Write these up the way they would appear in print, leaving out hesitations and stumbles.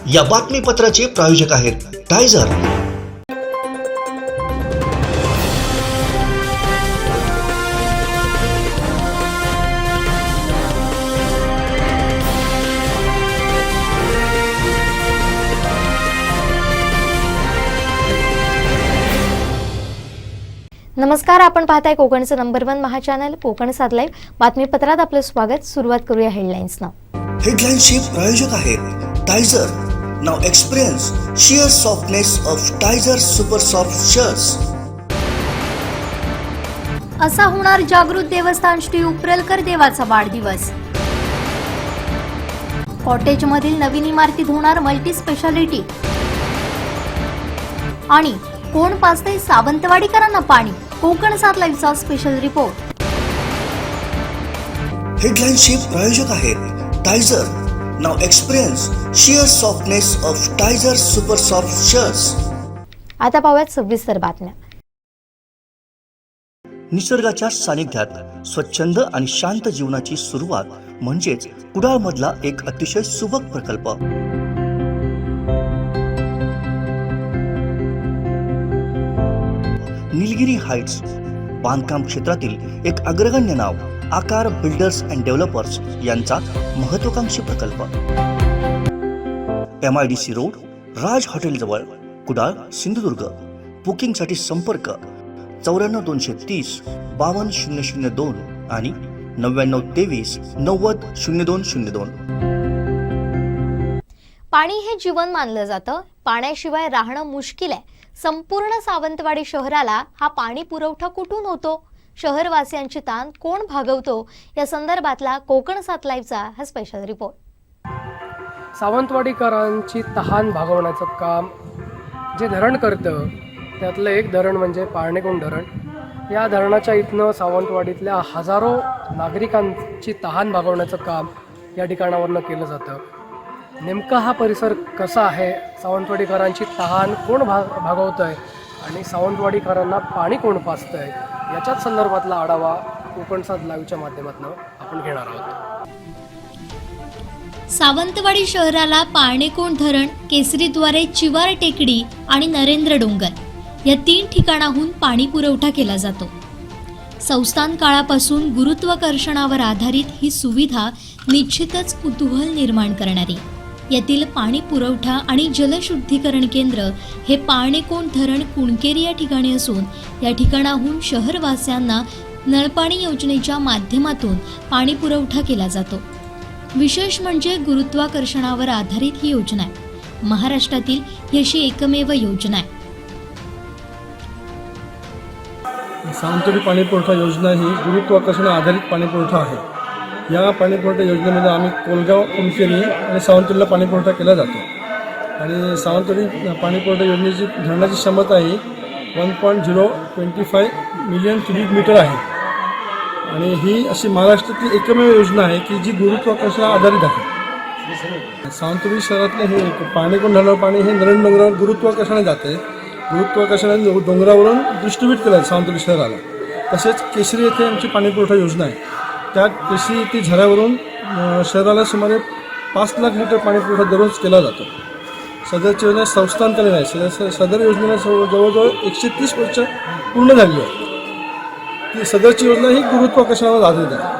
या बातमीपत्राचे प्रायोजक आहेत टायझर। नमस्कार, आपण पाहताय कोकणचं नंबर 1 महा चॅनल कोकण सात लाईव्ह। बातमीपत्रात आपलं स्वागत। सुरुवात करूया हेडलाईन्सना। हेडलाईन्सचे प्रायोजक आहेत Tyzer. Now experience sheer softness of Tiger super soft shirts। असा होणार जागृत देवस्थान श्री उपरलकर देवाचा वाढदिवस। कॉटेज मधील नवीन इमारतीत होणार मल्टी स्पेशालिटी। आणि कोण पाजतंय सावंतवाडीकरांना पाणी, कोकण सात लाईव्हचा स्पेशल रिपोर्ट। हेडलाईन्सचे प्रायोजक आहेत Tyzer. Now experience sheer softness of Tiger super soft shirts। आता पाहूयात सविस्तर बातम्या। निसर्गाच्या सानिध्यात स्वच्छंद आणि शांत जीवनाची सुरुवात म्हणजेच कुडाळ मधला एक अतिशय सुबक प्रकल्प। निलगिरी हाइट्स बांधकाम क्षेत्रातील एक अग्रगण्य नाव आकार बिल्डर्स अँड डेव्हलपर्स यांचा महत्वाकांक्षी प्रकल्प। MIDC रोड, राज हॉटेल जवळ, कुडाळ, सिंधुदुर्ग। बुकिंग साठी संपर्क 94 230 52 002 आणि 99 23 90 0202। पाणी हे जीवन मानलं जातं। पाण्याशिवाय राहणं मुश्किल आहे। संपूर्ण सावंतवाडी शहराला हा पाणी पुरवठा कुठून होतो? शहरवासियांची ताण कोण भागवतो? या संदर्भातला कोकण सात लाईव्हचा हा स्पेशल रिपोर्ट। सावंतवाडीकरांची तहान भागवण्याचं काम जे धरण करतं त्यातलं एक धरण म्हणजे पारणेकोंड धरण। या धरणाच्या इथनं सावंतवाडीतल्या हजारो नागरिकांची तहान भागवण्याचं काम या ठिकाणावरनं केलं जातं। नेमका हा परिसर कसा आहे, सावंतवाडीकरांची तहान कोण भागवतं आहे आणि सावंतवाडीकरांना पाणी कोण पाजतं आहे, याच्याच संदर्भातला आढावा कोकण सात लाईव्हच्या माध्यमातून आपण घेणार आहोत। सावंतवाडी शहराला पारणेकोंड धरण, केसरीद्वारे चिवार टेकडी आणि नरेंद्र डोंगर या 3 ठिकाणाहून पाणी पुरवठा केला जातो। संस्थान काळापासून गुरुत्वाकर्षणावर आधारित ही सुविधा निश्चितच कुतूहल निर्माण करणारी। यातील पाणी पुरवठा आणि जलशुद्धीकरण केंद्र हे पारणेकोंड धरण कुणकेरी या ठिकाणी असून या ठिकाणाहून शहरवासियांना नळपाणी योजनेच्या माध्यमातून पाणी पुरवठा केला जातो। विशेष म्हणजे गुरुत्वाकर्षणावर आधारित ही योजना आहे। महाराष्ट्रातील ही अशी एकमेव योजना आहे। सावंतवाडी पाणी पुरवठा योजना ही गुरुत्वाकर्षण आधारित पाणी पुरवठा आहे। या पाणी पुरवठा योजनेमध्ये आम्ही कोलगाव, कुणकेरी आणि सावंतवाडीला पाणी पुरवठा केला जातो। आणि सावंतवाडी पाणी पुरवठा योजनेची धरणाची क्षमता ही 1.025 मिलियन क्युबिक मीटर आहे। आणि ही अशी महाराष्ट्रातील एकमेव योजना आहे की जी गुरुत्वाकर्षण आधारित आहे। सावंतवाडी शहरातले हे पारणेकोंड धरणावर पाणी हे नरेंद्र डोंगरावर गुरुत्वाकर्षणाने जाते। गुरुत्वाकर्षणाने डोंगरावरून डिस्ट्रीब्यूट केलं आहे सावंतवाडी शहराला। तसेच केसरी येथे आमची पाणी पुरवठा योजना आहे। त्या केसरी येथे झऱ्यावरून शहराला सुमारे 5 लाख लिटर पाणी पुरवठा दररोज केला जातो। सदरची योजना संस्थानकालीन आहे। सदर योजनेला जवळजवळ 130 वर्ष पूर्ण झाली आहे। ती सदरची योजना ही गुरुत्वाकर्षणावर आधारित आहे।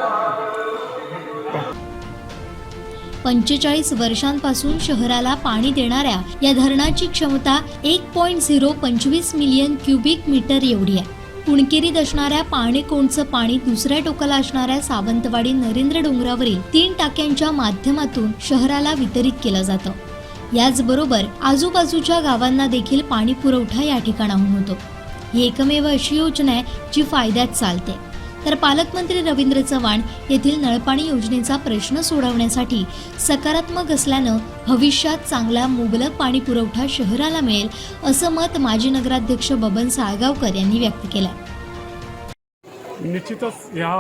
45 वर्षांपासून शहराला पाणी देणाऱ्या या धरणाची क्षमता 1.025 मिलियन क्युबिक मीटर एवढी आहे। कुणकेरीत असणाऱ्या पारणेकोंडचं पाणी दुसऱ्या टोकाला असणाऱ्या सावंतवाडी नरेंद्र डोंगरावरील 3 टाक्यांच्या माध्यमातून शहराला वितरित केलं जातं। याचबरोबर आजूबाजूच्या गावांना देखील पाणी पुरवठा या ठिकाणाहून होतो। ही एकमेव अशी योजना आहे जी फायद्यात चालते। तर पालकमंत्री रवींद्र चव्हाण येथील नळपाणी योजनेचा प्रश्न सोडवण्यासाठी सकारात्मक असल्यानं भविष्यात चांगला मुबलक पाणी पुरवठा शहराला मिळेल असं मत माजी नगराध्यक्ष बबन साळगावकर यांनी व्यक्त केलं। निश्चितच ह्या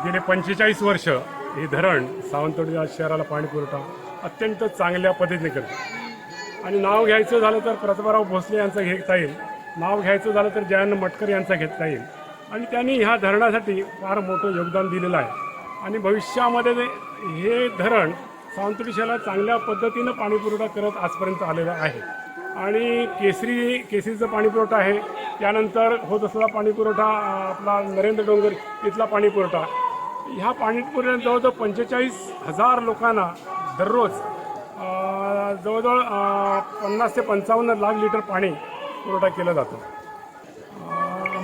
गेले 45 वर्ष हे धरण सावंतवाडी शहराला पाणी पुरवठा अत्यंत चांगल्या पद्धतीने करतो। आणि नाव घ्यायचं झालं तर प्रतिभाराव भोसले यांचं घेता येईल, नाव घ्यायचं झालं तर जयंत मटकर यांचा घेता येईल। आणि त्यांनी ह्या धरणासाठी फार मोठं योगदान दिलेलं आहे। आणि भविष्यामध्ये हे धरण सावंतवाडी शहराला चांगल्या पद्धतीनं पाणी पुरवठा करत आजपर्यंत आलेला आहे. आणि केसरीचं पाणी पुरवठा आहे, त्यानंतर होत असलेला पाणी पुरवठा आपला नरेंद्र डोंगर इथला पाणी पुरवठा, ह्या पाणी पुरवठ्यात जवळजवळ 45,000 लोकांना दररोज जवळजवळ 50 ते 55 लाख लिटर पाणी पुरवठा केला जातो.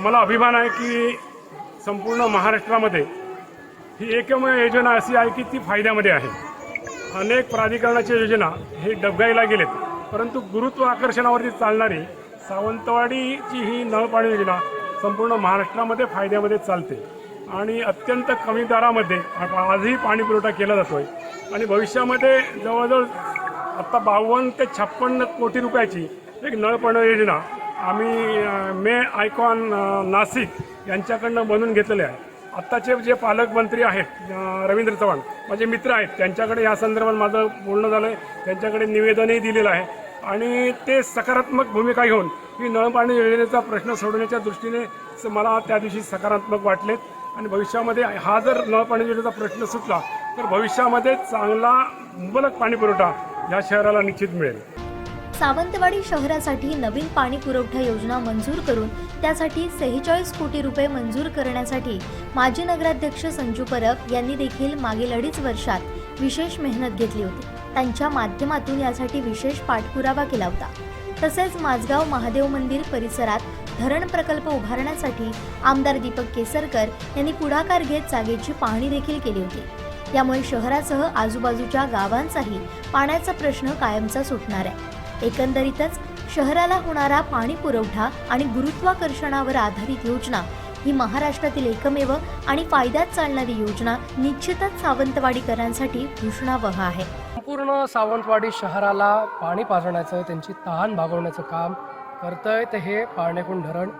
मला अभिमान आहे की संपूर्ण महाराष्ट्रामध्ये ही एकमेव योजना अशी आहे की ती फायद्यामध्ये आहे. अनेक प्राधिकरणाच्या योजना हे डबघाईला गेलेत, परंतु गुरुत्वाकर्षणावरती चालणारी सावंतवाडीची ही नळपाणी योजना संपूर्ण महाराष्ट्रामध्ये फायद्यामध्ये चालते आणि अत्यंत कमी दरामध्ये आजही पाणी पुरवठा केला जातो आहे. आणि भविष्यामध्ये जवळजवळ आत्ता 52 ते 56 कोटी रुपयाची एक नळपाणी योजना आम्ही आयकॉन नाशिक यांच्याकडनं बनवून घेतलेले आहे. आत्ताचे जे पालकमंत्री आहेत रवींद्र चव्हाण माझे मित्र आहेत, त्यांच्याकडे या संदर्भात माझं बोलणं झालं आहे, त्यांच्याकडे निवेदनही दिलेलं आहे आणि ते सकारात्मक भूमिका घेऊन ही नळपाणी योजनेचा प्रश्न सोडवण्याच्या दृष्टीने मला त्या दिवशी सकारात्मक वाटलेत. आणि भविष्यामध्ये हा जर नळपाणी योजनेचा प्रश्न सुटला तर भविष्यामध्ये चांगला मुबलक पाणी पुरवठा या शहराला निश्चित मिळेल. सावंतवाडी शहरासाठी नवीन पाणी पुरवठा योजना मंजूर करून त्यासाठी 46 कोटी रुपये मंजूर करण्यासाठी माजी नगराध्यक्ष संजू परब यांनी देखील मागील 2.5 वर्षात विशेष मेहनत घेतली होती. त्यांच्या माध्यमातून यासाठी विशेष पाठपुरावा केला होता. तसेच माझगाव महादेव मंदिर परिसरात धरण प्रकल्प उभारण्यासाठी आमदार दीपक केसरकर यांनी पुढाकार घेत जागेची पाहणी देखील केली होती. यामुळे शहरासह आजूबाजूच्या गावांचाही पाण्याचा प्रश्न कायमचा सुटणार आहे. एकंदरीतच शहराला होणारा पाणी पुरवठा आणि गुरुत्वाकर्षणावर आधारित योजना ही महाराष्ट्रातील एकमेव आणि फायद्यात चालणारी योजना निश्चितच सावंतवाडीकरांसाठी घोषणावह आहे. संपूर्ण सावंतवाडी शहराला पाणी पाजण्याचं, त्यांची तहान भागवण्याचं काम करतंय ते हे पाळणेकुंड धरण.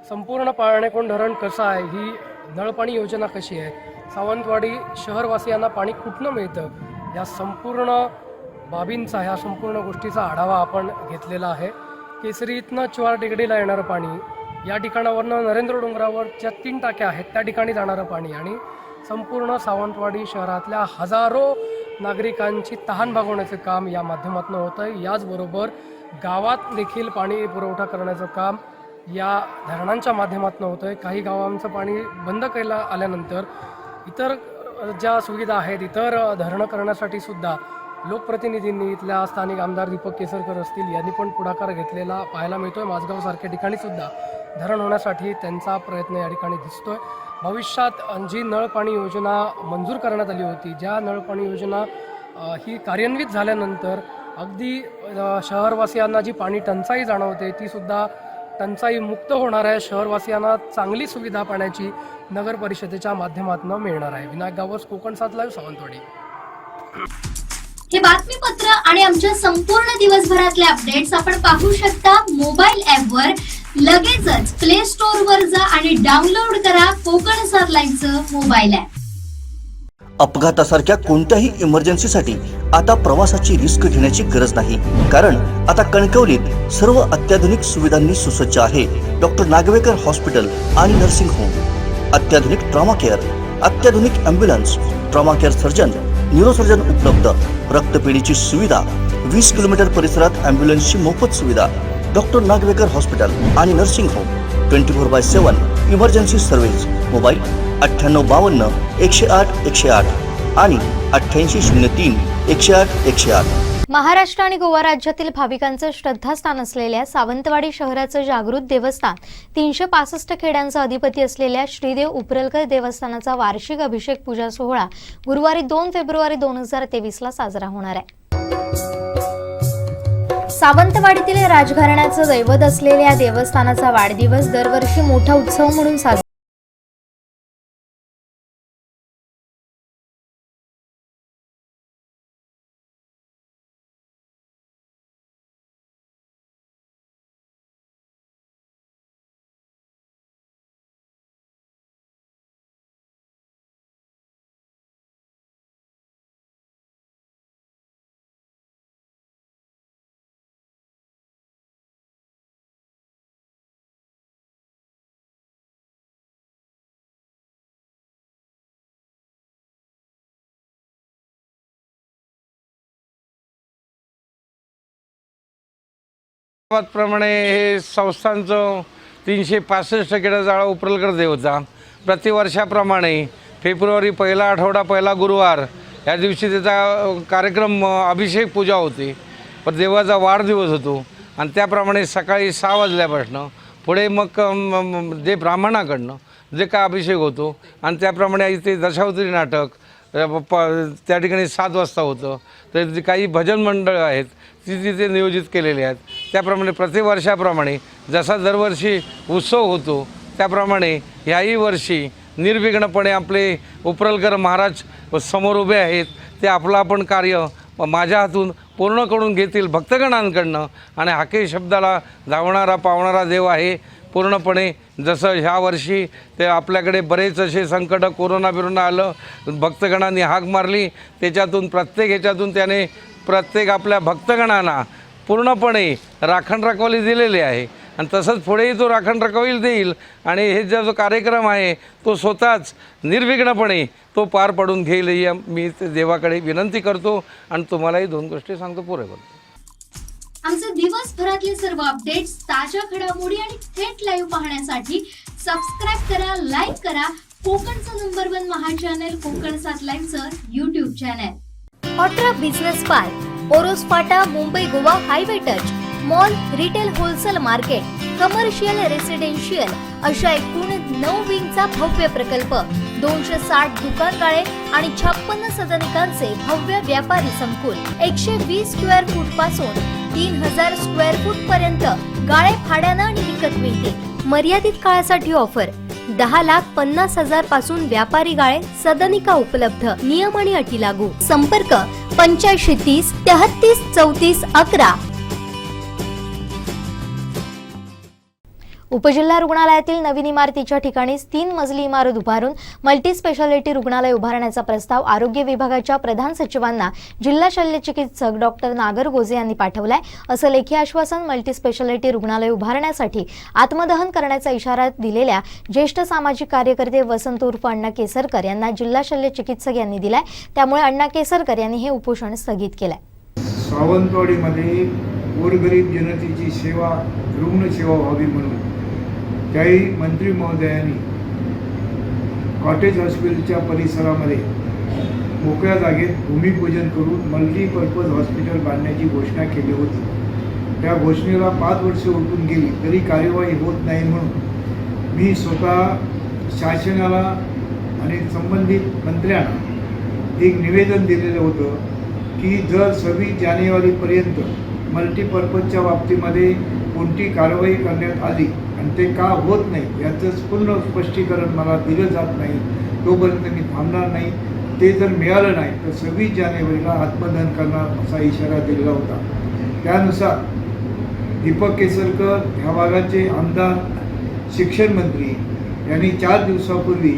संपूर्ण पाळणेकुंड धरण कसं आहे, ही नळपाणी योजना कशी आहे, सावंतवाडी शहरवासियांना पाणी कुठनं मिळतं, या संपूर्ण बाबींचा, ह्या संपूर्ण गोष्टीचा आढावा आपण घेतलेला आहे. केसरीतनं चुवार टेकडीला येणारं पाणी, या ठिकाणावरनं नरेंद्र डोंगरावरच्या 3 टाक्या आहेत त्या ठिकाणी जाणारं पाणी आणि संपूर्ण सावंतवाडी शहरातल्या हजारो नागरिकांची तहान भागवण्याचं काम या माध्यमातून होतं आहे. याचबरोबर गावात देखील पाणी पुरवठा करण्याचं काम या धरणांच्या माध्यमातून होतं आहे. काही गावांचं पाणी बंद केलं आल्यानंतर इतर ज्या सुविधा आहेत, इतर धरणं करण्यासाठी सुद्धा लोकप्रतिनिधींनी, इथल्या स्थानिक आमदार दीपक केसरकर असतील यांनी पण पुढाकार घेतलेला पाहायला मिळतोय. माझगावसारख्या ठिकाणी सुद्धा धरण होण्यासाठी त्यांचा प्रयत्न या ठिकाणी दिसतोय. भविष्यात जी नळपाणी योजना मंजूर करण्यात आली होती, ज्या नळपाणी योजना ही कार्यान्वित झाल्यानंतर अगदी शहरवासियांना जी पाणी टंचाई जाणवते ती सुद्धा टंचाई मुक्त होणार आहे. शहरवासियांना चांगली सुविधा पाण्याची नगर परिषदेच्या माध्यमातून मिळणार आहे. विनायक गावस, कोकण 7 लाईव्ह, सावंतवाडी. हे बातमीपत्र आणि आमच्या संपूर्ण दिवसभरातले अपडेट्स आपण पाहू शकता मोबाईल ॲपवर. लगेचच प्ले स्टोअर वर जा आणि डाउनलोड करा कोकण 7 लाईव्हचं मोबाईल ॲप. अपघातासारख्या कोणत्याही इमर्जन्सीसाठी आता प्रवासाची रिस्क घेण्याची गरज नाही, कारण आता कणकवलीत सर्व अत्याधुनिक सुविधांनी सुसज्ज आहे डॉक्टर नागवेकर हॉस्पिटल आणि नर्सिंग होम. अत्याधुनिक ट्रॉमा केअर, अत्याधुनिक ambulance, trauma care surgeon, neurosurgeon उपलब्ध, रक्तपेढीची सुविधा, 20 किलोमीटर परिसरात ॲम्ब्युलन्सची मोफत सुविधा. डॉक्टर नागवेकर हॉस्पिटल आणि nursing home 24/7 emergency service. Mobile 9852 108 108 आणि 8803 108 108. महाराष्ट्र आणि गोवा राज्यातील भाविकांचं श्रद्धास्थान असलेल्या सावंतवाडी शहराचं जागृत देवस्थान 365 खेड्यांचा अधिपती असलेल्या श्रीदेव उपरलकर देवस्थानाचा वार्षिक अभिषेक पूजा सोहळा गुरुवारी 2 फेब्रुवारी 2023 ला साजरा होणार आहे. सावंतवाडीतील राजघराण्याचं दैवत असलेल्या देवस्थानाचा वाढदिवस दरवर्षी मोठा उत्सव म्हणून साजरा प्रमाणे हे संस्थांचं 365 जाळा उपरलकर होता. प्रतिवर्षाप्रमाणे फेब्रुवारी पहिला आठवडा पहिला गुरुवार या दिवशी त्याचा कार्यक्रम अभिषेक पूजा होती. पण देवाचा वाढदिवस होतो आणि त्याप्रमाणे सकाळी 6 वाजल्यापासून पुढे मग जे ब्राह्मणाकडनं जे काय अभिषेक होतो आणि त्याप्रमाणे इथे दशावतारी नाटक त्या ठिकाणी 7 वाजता होतं. तर जे काही भजन मंडळं आहेत ती तिथे नियोजित केलेली आहेत. त्याप्रमाणे प्रतिवर्षाप्रमाणे जसा दरवर्षी उत्सव होतो त्याप्रमाणे ह्याही वर्षी निर्विघ्नपणे आपले उपरलकर महाराज समोर उभे आहेत. ते आपलं आपण कार्य माझ्या हातून पूर्ण करून घेतील भक्तगणांकडनं आणि हाके शब्दाला धावणारा पावणारा देव आहे. पूर्णपणे जसं ह्या वर्षी ते आपल्याकडे बरेच असे संकट कोरोना बिरोना आलं, भक्तगणांनी हाक मारली, त्याच्यातून प्रत्येक ह्याच्यातून त्याने प्रत्येक आपल्या भक्तगणांना पूर्णपणे राखण रखवाली दिलेली आहे आणि तसंच पुढेही तो राखण रखवाली देईल आणि हे जो कार्यक्रम आहे तो स्वतःच निर्विघ्नपणे तो पार पडून घेईल ही मी देवाकडे विनंती करतो आणि तुम्हालाही 2 गोष्टी सांगतो पुरे करतो. आमचे दिवसभरातले सर्व अपडेट्स, ताज्या घडामोडी आणि थेट लाईव्ह पाहण्यासाठी सबस्क्राईब करा, लाईक करा कोकणचं नंबर 1 महा चॅनल कोकण 7 लाईव्हचं YouTube चॅनल. ऑट्रा बिझनेस पार्क, ओरोस फाटा, Mumbai Goa highway touch, mall, retail wholesale market, commercial, residential अशा एकूण 9 विंगचा भव्य प्रकल्प, 260 दुकानगाळे आणि 56 सदनिकांचे भव्य व्यापारी संकुल, 120 स्क्वेअर फूट पासून 3000 स्क्वेअर फूट पर्यंत गाळे भाड्यानं आणि विकत मिळतील. मर्यादित काळासाठी ऑफर, 10,50,000 पासून व्यापारी गाळे, सदनिका उपलब्ध. नियम आणि अटी लागू. संपर्क 8530 33 34 11. उपजिल्हा रुग्णालयातील नवीन इमारतीच्या ठिकाणीच 3 मजली इमारत उभारून मल्टी स्पेशालिटी रुग्णालय उभारण्याचा प्रस्ताव आरोग्य विभागाच्या प्रधान सचिवांना जिल्हा शल्यचिकित्सक डॉक्टर नागर गोजे यांनी पाठवलाय. असं लेखी आश्वासन मल्टी स्पेशालिटी रुग्णालय उभारण्यासाठी आत्मदहन करण्याचा इशारा दिलेल्या ज्येष्ठ सामाजिक कार्यकर्ते वसंत उर्फ अण्णा केसरकर यांना जिल्हा शल्यचिकित्सक यांनी दिलाय. त्यामुळे अण्णा केसरकर यांनी हे उपोषण स्थगित केलंय. सावंतवाडीमध्ये गोरगरीब जनतेची सेवा, रुग्णसेवा व्हावी म्हणून काही मंत्री महोदयांनी कॉटेज हॉस्पिटलच्या परिसरामध्ये मोकळ्या जागेत भूमिपूजन करून मल्टीपर्पज हॉस्पिटल बांधण्याची घोषणा केली होती. त्या घोषणेला 5 वर्षे उलटून गेली तरी कार्यवाही होत नाही म्हणून मी स्वतः शासनाला आणि संबंधित मंत्र्यांना एक निवेदन दिलेलं होतं की जर 26 जानेवारीपर्यंत मल्टीपर्पजच्या बाबतीमध्ये कोणती कारवाई करण्यात आली आणि ते का होत नाही याचं पूर्ण स्पष्टीकरण मला दिलं जात नाही तोपर्यंत मी थांबणार नाही. ते जर मिळालं नाही तर 26 जानेवारीला आत्मदहन करणार असा इशारा दिलेला होता. त्यानुसार दीपक केसरकर ह्या भागाचे आमदार, शिक्षण मंत्री यांनी 4 दिवसापूर्वी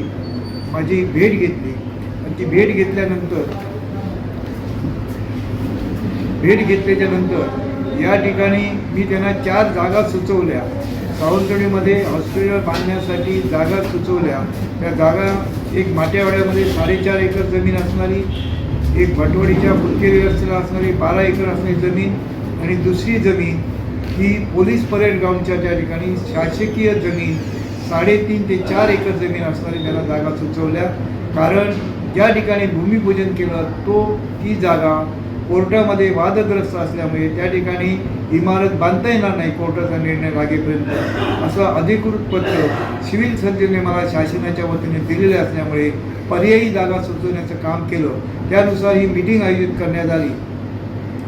माझी भेट घेतली आणि ती भेट घेतल्याच्यानंतर या ठिकाणी मी त्यांना 4 जागा सुचवल्या. सावंतवाडीमध्ये हॉस्पिटल बांधण्यासाठी जागा सुचवल्या. त्या जागा एक माट्यावाड्यामध्ये 4.5 एकर जमीन असणारी, एक भटवाडीच्या फुलकेरी रस्त्याला असणारी 12 एकर असणारी जमीन आणि दुसरी जमीन ही पोलीस परेड ग्राउंडच्या त्या ठिकाणी शासकीय जमीन 3.5 ते 4 एकर जमीन असणारी त्यांना जागा सुचवल्या. कारण ज्या ठिकाणी भूमिपूजन केलं ती जागा कोर्टामध्ये वादग्रस्त असल्यामुळे त्या ठिकाणी इमारत बांधता येणार नाही कोर्टाचा निर्णय लागेपर्यंत, असं अधिकृत पत्र सिव्हिल सर्जनने मला शासनाच्या वतीने दिलेले असल्यामुळे पर्यायी जागा सुचवण्याचं काम केलं. त्यानुसार ही मीटिंग आयोजित करण्यात आली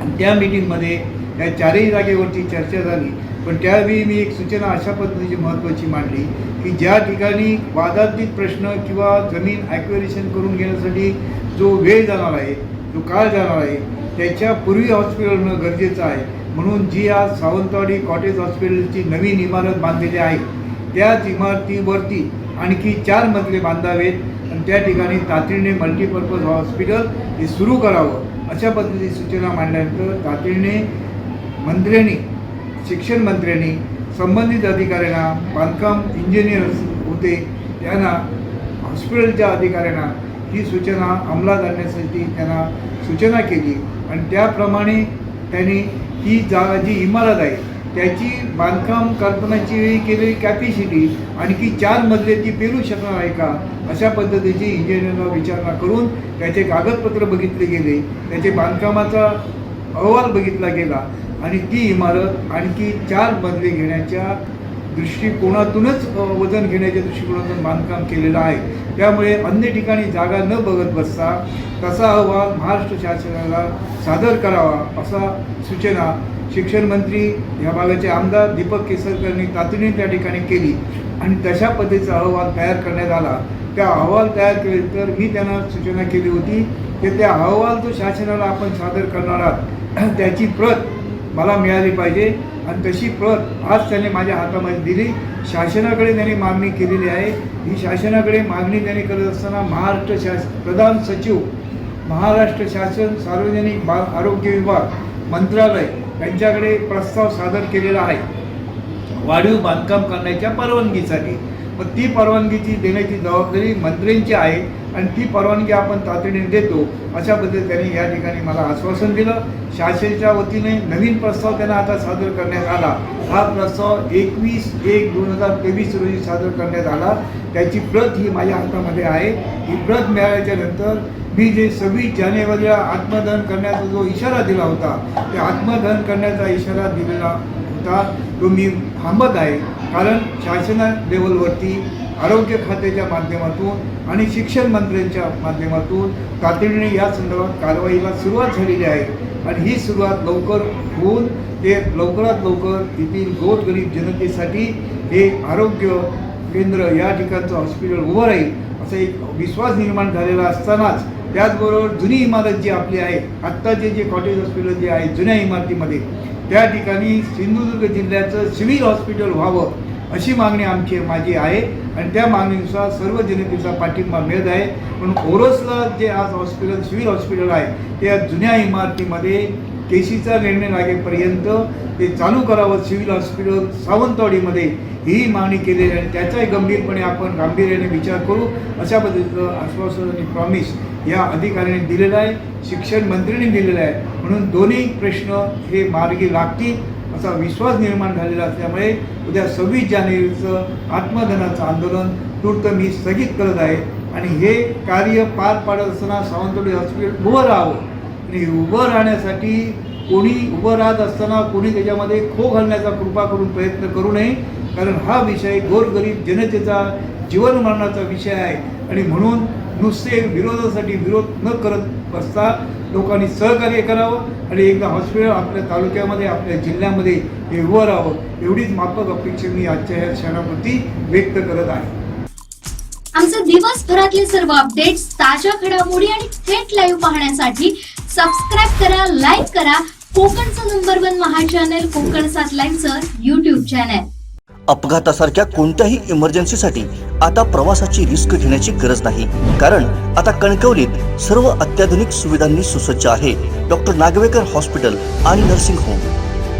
आणि त्या मीटिंगमध्ये या 4ही जागेवरती चर्चा झाली. पण त्यावेळी मी एक सूचना अशा पद्धतीची महत्त्वाची मांडली की ज्या ठिकाणी वादातीत प्रश्न किंवा जमीन ॲक्वेरिशन करून घेण्यासाठी जो वेळ जाणार आहे, जो काळ जाणार आहे, त्याच्यापूर्वी हॉस्पिटल होणं गरजेचं आहे. म्हणून जी आज सावंतवाडी कॉटेज हॉस्पिटलची नवीन इमारत बांधलेली आहे त्याच इमारतीवरती आणखी 4 मजले बांधावेत आणि त्या ठिकाणी तातडीने मल्टीपर्पज हॉस्पिटल हे सुरू करावं अशा पद्धतीची सूचना मांडल्यानंतर तातडीने मंत्र्यांनी, शिक्षण मंत्र्यांनी संबंधित अधिकाऱ्यांना, बांधकाम इंजिनियर्स होते त्यांना, हॉस्पिटलच्या अधिकाऱ्यांना ही सूचना अंमलात आणण्यासाठी त्यांना सूचना केली आणि त्याप्रमाणे त्यांनी ही जागा जी इमारत आहे त्याची बांधकाम करतानाची वेळी केलेली कॅपॅसिटी आणखी 4 मजले ती पेलू शकणार आहे का, अशा पद्धतीची इंजिनिअरला विचारणा करून त्याचे कागदपत्र बघितले गेले, त्याचे बांधकामाचा अहवाल बघितला गेला आणि ती इमारत आणखी 4 मजले घेण्याच्या दृष्टिकोनातूनच वजन घेण्याच्या दृष्टिकोनातून बांधकाम केलेलं आहे. त्यामुळे अन्य ठिकाणी जागा न बघत बसता तसा अहवाल महाराष्ट्र शासनाला सादर करावा असा सूचना शिक्षण मंत्री या भागाचे आमदार दीपक केसरकरांनी तातडीने त्या ठिकाणी केली आणि तशा पद्धतीचा अहवाल तयार करण्यात आला. त्या अहवाल तयार केल्यानंतर मी त्यांना सूचना केली होती की त्या अहवाल जो शासनाला आपण सादर करणार आहात त्याची प्रत मला मिळाली पाहिजे आणि तशी प्रत आज त्याने माझ्या हातामध्ये दिली. शासनाकडे त्यांनी मागणी केलेली आहे. ही शासनाकडे मागणी त्यांनी करत असताना महाराष्ट्र प्रधान सचिव, महाराष्ट्र शासन सार्वजनिक आरोग्य विभाग मंत्रालय यांच्याकडे प्रस्ताव सादर केलेला आहे वाढीव बांधकाम करण्याच्या परवानगीसाठी. मग ती परवानगीची देण्याची जबाबदारी मंत्र्यांची आहे आणि ती परवानगी आपण तातडीने देतो अशा पद्धतीने त्यांनी या ठिकाणी मला आश्वासन दिलं. शासनाच्या वतीने नवीन प्रस्ताव त्यांना आता सादर करण्यात आला. हा प्रस्ताव 21/1/2023 रोजी सादर करण्यात आला. त्याची प्रत ही माझ्या हातामध्ये आहे. ही प्रत मिळाल्याच्या नंतर मी जे 26 जानेवारीला आत्मदहन करण्याचा जो इशारा दिला होता, त्या आत्मदहन करण्याचा इशारा दिलेला होता तो मी थांबत आहे. कारण शासना लेवलवरती आरोग्य खात्याच्या माध्यमातून आणि शिक्षण मंत्र्यांच्या माध्यमातून तातडीने या संदर्भात कारवाईला सुरुवात झालेली आहे आणि ही सुरुवात लवकर होऊन ते लवकरात लवकर येथील गोरगरीब जनतेसाठी हे आरोग्य केंद्र या ठिकाणचं हॉस्पिटल उभं राहील असा एक विश्वास निर्माण झालेला असतानाच त्याचबरोबर जुनी इमारत जी आपली आहे, आत्ताचे जे कॉटेज हॉस्पिटल जे आहे जुन्या इमारतीमध्ये, त्या ठिकाणी सिंधुदुर्ग जिल्ह्याचं सिव्हिल हॉस्पिटल व्हावं अशी मागणी माझी आहे आणि त्या मागणीनुसार सर्व जनतेचा पाठिंबा मिळत आहे. म्हणून ओरोसला जे आज हॉस्पिटल सिव्हिल हॉस्पिटल आहे त्या जुन्या इमारतीमध्ये केसीचा निर्णय लागेपर्यंत ते चालू करावं सिव्हिल हॉस्पिटल सावंतवाडीमध्ये ही मागणी केलेली आहे आणि त्याचाही गंभीरपणे आपण गांभीर्याने विचार करू अशा पद्धतीचं आश्वासन आणि प्रॉमिस या अधिकाऱ्यांनी दिलेलं आहे, शिक्षण मंत्र्यांनी दिलेलं आहे. म्हणून दोन्ही प्रश्न हे मार्गी लागतील असा विश्वास निर्माण झालेला असल्यामुळे उद्या 26 जानेवारीचं आत्मदहनाचं आंदोलन तूर्त मी स्थगित करत आहे आणि हे कार्य पार पाडत असताना सावंतवाडी हॉस्पिटल उभं राहावं आणि उभं राहण्यासाठी कोणी उभं राहत असताना कोणी त्याच्यामध्ये खो घालण्याचा कृपा करून प्रयत्न करू नये. कारण हा विषय गोरगरीब जनतेचा जीवन मरणाचा विषय आहे आणि म्हणून नुसते विरोधासाठी विरोध न करत बसता लोकांनी सहकार्य करावं आणि एकदा हॉस्पिटल आपल्या तालुक्यामध्ये आपल्या जिल्ह्यामध्ये हे उभं राहावं एवढीच माफक अपेक्षा मी आजच्या या क्षणाप्रती व्यक्त करत आहे. आमचे दिवसभरातले सर्व अपडेट्स, ताज्या घडामोडी आणि थेट लाईव्ह पाहण्यासाठी सबस्क्राईब करा, लाईक करा कोकणचं नंबर 1 महा चॅनल कोकण 7 लाईनचं YouTube चॅनल. अपघातासारख्या कोणत्याही इमर्जन्सीसाठी आता प्रवासाची रिस्क घेण्याची गरज नाही, कारण आता कणकवलीत सर्व अत्याधुनिक सुविधांनी सुसज्ज आहे डॉक्टर नागवेकर हॉस्पिटल आणि नर्सिंग होम.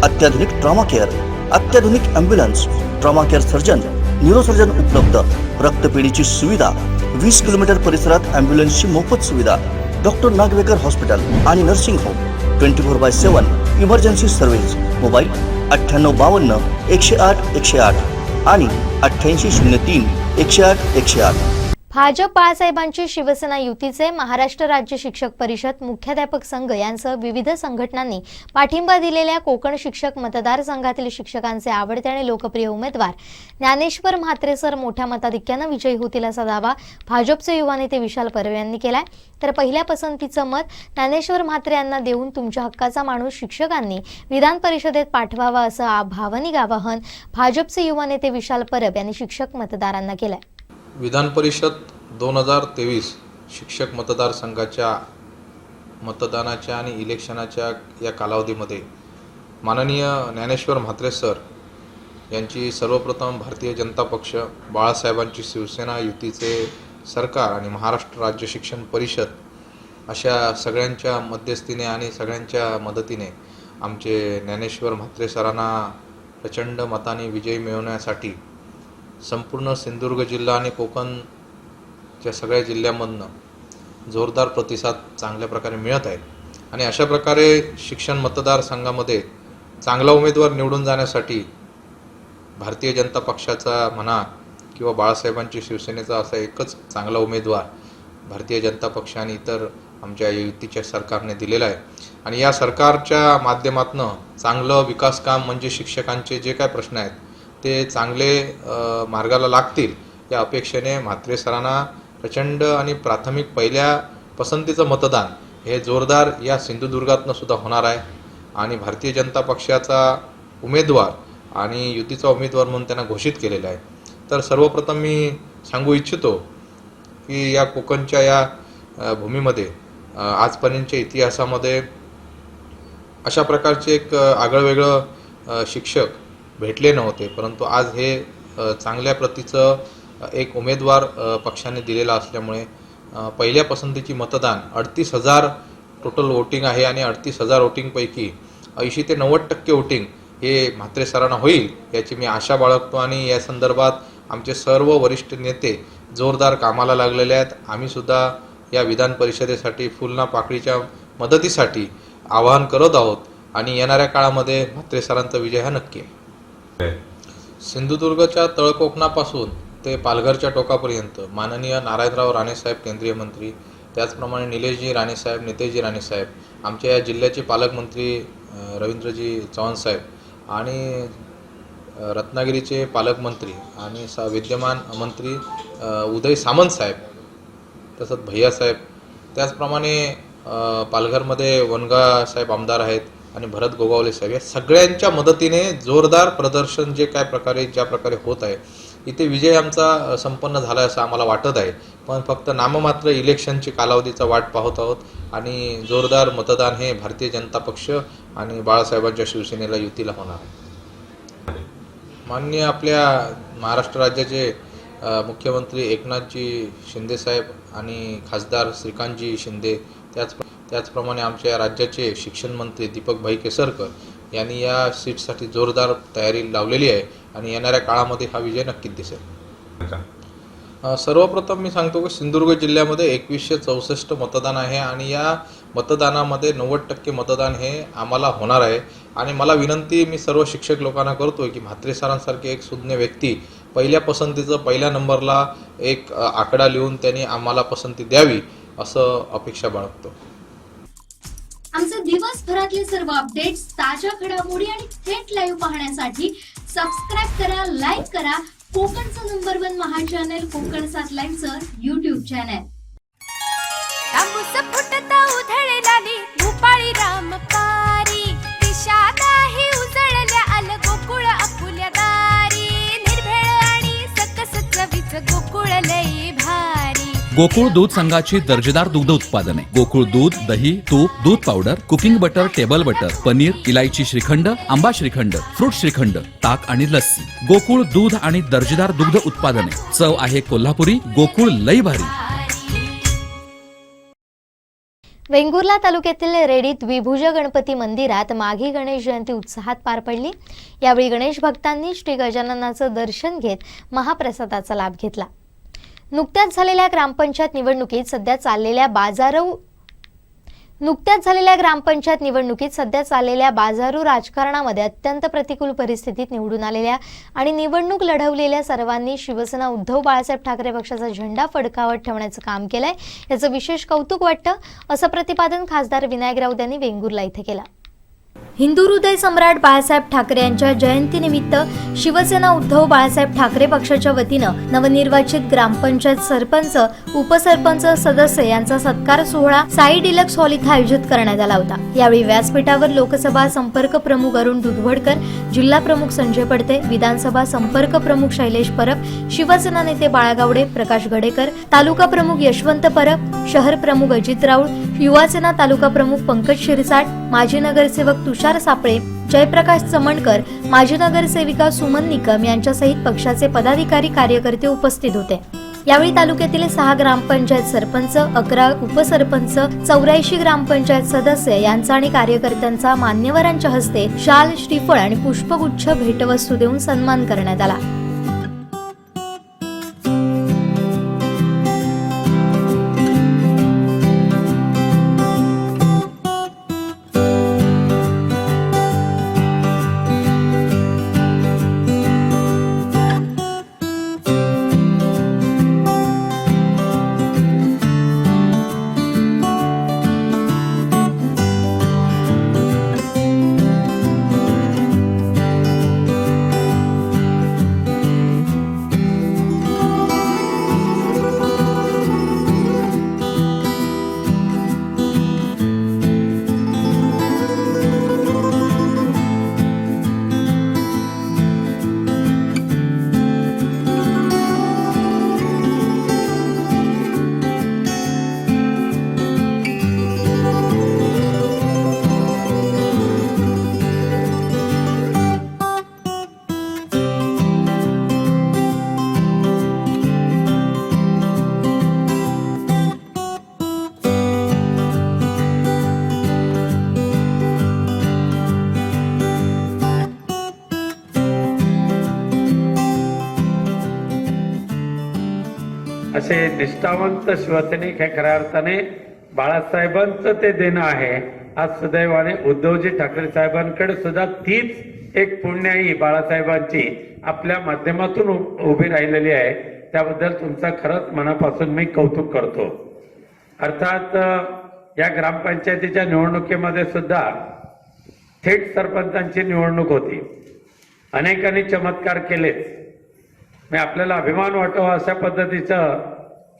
अत्याधुनिक ट्रॉमा केअर, अत्याधुनिक ambulance, trauma care surgeon, neurosurgeon उपलब्ध, रक्तपेढीची सुविधा, 20 किलोमीटर परिसरात ॲम्ब्युलन्सची मोफत सुविधा. डॉक्टर नागवेकर हॉस्पिटल आणि nursing home 24/7 emergency service. Mobile 9852 108 108 आणि 8803 108 108. भाजप बाळासाहेबांची शिवसेना युतीचे महाराष्ट्र राज्य शिक्षक परिषद, मुख्याध्यापक संघ यांसह विविध संघटनांनी पाठिंबा दिलेल्या कोकण शिक्षक मतदारसंघातील शिक्षकांचे आवडते आणि लोकप्रिय उमेदवार ज्ञानेश्वर म्हात्रे सर मोठ्या मताधिक्यानं विजयी होतील असा दावा भाजपचे युवा नेते विशाल परब यांनी केलाय. तर पहिल्या पसंतीचं मत ज्ञानेश्वर म्हात्रे यांना देऊन तुमच्या हक्काचा माणूस शिक्षकांनी विधान परिषदेत पाठवावा असं भावनिक आवाहन भाजपचे युवा नेते विशाल परब यांनी शिक्षक मतदारांना केलंय. विधान परिषद 2023 शिक्षक मतदारसंघाच्या मतदानाच्या आणि इलेक्शनाच्या या कालावधीमध्ये माननीय ज्ञानेश्वर म्हात्रे सर यांची सर्वप्रथम भारतीय जनता पक्ष, बाळासाहेबांची शिवसेना युतीचे सरकार आणि महाराष्ट्र राज्य शिक्षण परिषद अशा सगळ्यांच्या मध्यस्थीने आणि सगळ्यांच्या मदतीने आमचे ज्ञानेश्वर म्हात्रे सरांना प्रचंड मताने विजय मिळवण्यासाठी संपूर्ण सिंधुदुर्ग जिल्हा आणि कोकणच्या सगळ्या जिल्ह्यामधनं जोरदार प्रतिसाद चांगल्या प्रकारे मिळत आहे आणि अशा प्रकारे शिक्षण मतदारसंघामध्ये चांगला उमेदवार निवडून जाण्यासाठी भारतीय जनता पक्षाचा म्हणा किंवा बाळासाहेबांची शिवसेनेचा असा एकच चांगला उमेदवार भारतीय जनता पक्ष आणि इतर आमच्या युतीच्या सरकारने दिलेला आहे. आणि या सरकारच्या माध्यमातून चांगलं विकास काम म्हणजे शिक्षकांचे जे काय प्रश्न आहेत ते चांगले मार्गाला लागतील या अपेक्षेने म्हात्रे सरांना प्रचंड आणि प्राथमिक पहिल्या पसंतीचं मतदान हे जोरदार या सिंधुदुर्गातनं सुद्धा होणार आहे. आणि भारतीय जनता पक्षाचा उमेदवार आणि युतीचा उमेदवार म्हणून त्यांना घोषित केलेला आहे. तर सर्वप्रथम मी सांगू इच्छितो की या कोकणच्या या भूमीमध्ये आजपर्यंतच्या इतिहासामध्ये अशा प्रकारचे एक आगळंवेगळं शिक्षक भेटले नव्हते, परंतु आज हे चांगल्या प्रतीचं एक उमेदवार पक्षाने दिलेला असल्यामुळे पहिल्या पसंतीची मतदान 38,000 टोटल वोटिंग आहे आणि 38,000 वोटिंगपैकी 80 ते 90% वोटिंग हे म्हात्रे सरांना होईल याची मी आशा बाळगतो. आणि या संदर्भात आमचे सर्व वरिष्ठ नेते जोरदार कामाला लागलेले आहेत. आम्ही सुद्धा या विधान परिषदेसाठी फुलना पाकळीच्या मदतीसाठी आवाहन करत आहोत आणि येणाऱ्या काळामध्ये म्हात्रे सरांचा विजय हा नक्की आहे. सिंधुदुर्गच्या तळकोकणापासून ते पालघरच्या टोकापर्यंत माननीय नारायणराव राणेसाहेब केंद्रीय मंत्री, त्याचप्रमाणे निलेशजी राणेसाहेब, नितेशजी राणेसाहेब, आमच्या या जिल्ह्याचे पालकमंत्री रवींद्रजी चव्हाणसाहेब आणि रत्नागिरीचे पालकमंत्री आणि विद्यमान मंत्री उदय सामंत साहेब, तसंच भैयासाहेब, त्याचप्रमाणे पालघरमध्ये वनगा साहेब आमदार आहेत आणि भरत गोगावले साहेब, या सगळ्यांच्या मदतीने जोरदार प्रदर्शन ज्या प्रकारे होत आहे इथे विजय आमचा संपन्न झाला असं आम्हाला वाटत आहे. पण फक्त नाममात्र इलेक्शनची कालावधीचा वाट पाहत आहोत आणि जोरदार मतदान हे भारतीय जनता पक्ष आणि बाळासाहेबांच्या शिवसेनेला युतीला होणार आहे. माननीय आपल्या महाराष्ट्र राज्याचे मुख्यमंत्री एकनाथजी शिंदेसाहेब आणि खासदार श्रीकांतजी शिंदे, त्याचप्रमाणे आमच्या राज्याचे शिक्षण मंत्री दीपकभाई केसरकर यांनी या सीटसाठी जोरदार तयारी लावलेली आहे आणि येणाऱ्या काळामध्ये हा विजय नक्कीच दिसेल. सर्वप्रथम मी सांगतो की सिंधुदुर्ग जिल्ह्यामध्ये 2164 मतदान आहे आणि या मतदानामध्ये 90% मतदान हे आम्हाला होणार आहे. आणि मला विनंती मी सर्व शिक्षक लोकांना करतोय की म्हात्रे सरांसारखे एक सुज्ञ व्यक्ती पहिल्या पसंतीचं पहिल्या नंबरला एक आकडा लिहून त्यांनी आम्हाला पसंती द्यावी असं अपेक्षा बाळगतो. आमचे दिवसभरातले सर्व अपडेट्स, ताज्या घडामोडी आणि थेट लाईव्ह पाहण्यासाठी सबस्क्राईब करा, लाईक करा कोकणचं नंबर 1 महा चॅनल कोकण 7 लाईव्हचं YouTube चॅनल. तांबूस फुटता उधळलाली भूपाळी रामपारी, दिशा नाही उजळल्या आल गोकुळ आपुल्या दारी, निर्भेळ आणि सकस चवीचं गोकुळ लई भारी. गोकुळ दूध संघाची दर्जेदार दुग्ध उत्पादने, गोकुळ दूध, दही, तूप, दूध powder, cooking butter, table butter, paneer, इलायची श्रीखंड, आंबा श्रीखंड, फ्रूट श्रीखंड, ताक आणि लस्सी. गोकुळ दूध आणि दर्जेदार दुग्ध उत्पादने, चव आहे कोल्हापुरी, गोकुळ लई भारी. वेंगुर्ला तालुक्यातील रेडीत द्विभुज गणपती मंदिरात माघी गणेश जयंती उत्साहात पार पडली. यावेळी गणेश भक्तांनी श्री गजाननाचं दर्शन घेत महाप्रसादाचा लाभ घेतला. नुकत्याच झालेल्या ग्रामपंचायत निवडणुकीत सध्या चाललेल्या बाजारू राजकारणामध्ये अत्यंत प्रतिकूल परिस्थितीत निवडून आलेल्या आणि निवडणूक लढवलेल्या सर्वांनी शिवसेना उद्धव बाळासाहेब ठाकरे पक्षाचा झेंडा फडकावत ठेवण्याचं काम केलंय. याचं विशेष कौतुक वाटतं असं प्रतिपादन खासदार विनायक राऊत यांनी वेंगुर्ला इथे केलं. हिंदू हृदय सम्राट बाळासाहेब ठाकरे यांच्या जयंतीनिमित्त शिवसेना उद्धव बाळासाहेब ठाकरे पक्षाच्या वतीनं नवनिर्वाचित ग्रामपंचायत सरपंच, उपसरपंच, सदस्य यांचा सत्कार सोहळा साई डिलक्स हॉल इथं आयोजित करण्यात आला होता. यावेळी व्यासपीठावर लोकसभा संपर्क प्रमुख अरुण दुधवडकर, जिल्हा प्रमुख संजय पडते, विधानसभा संपर्क प्रमुख शैलेश परब, शिवसेना नेते बाळागावडे, प्रकाश गडेकर, तालुका प्रमुख यशवंत परब, शहर प्रमुख अजित राऊळ, युवासेना तालुका प्रमुख पंकज शिरसाट, माजी नगरसेवक तुषार सापळे, जयप्रकाश चमणकर, माजी नगरसेविका सुमन निकम यांच्यासहित पक्षाचे पदाधिकारी, कार्यकर्ते उपस्थित होते. यावेळी तालुक्यातील 6 ग्रामपंचायत सरपंच, 11 उपसरपंच, 84 ग्रामपंचायत सदस्य यांचा आणि कार्यकर्त्यांचा मान्यवरांच्या हस्ते शाल, श्रीफळ आणि पुष्पगुच्छ भेटवस्तू देऊन सन्मान करण्यात आला. असे निष्ठावंत शिवसैनिक हे खऱ्या अर्थाने बाळासाहेबांचं ते देणं आहे. आज सुदैवाने उद्धवजी ठाकरे साहेबांकडे सुद्धा तीच एक पुण्याई बाळासाहेबांची आपल्या माध्यमातून उभी राहिलेली आहे. त्याबद्दल तुमचा खरंच मनापासून मी कौतुक करतो. अर्थात या ग्रामपंचायतीच्या निवडणुकीमध्ये सुद्धा थेट सरपंचांची निवडणूक होती. अनेकांनी चमत्कार केलेच. मी आपल्याला अभिमान वाटावा अशा पद्धतीचं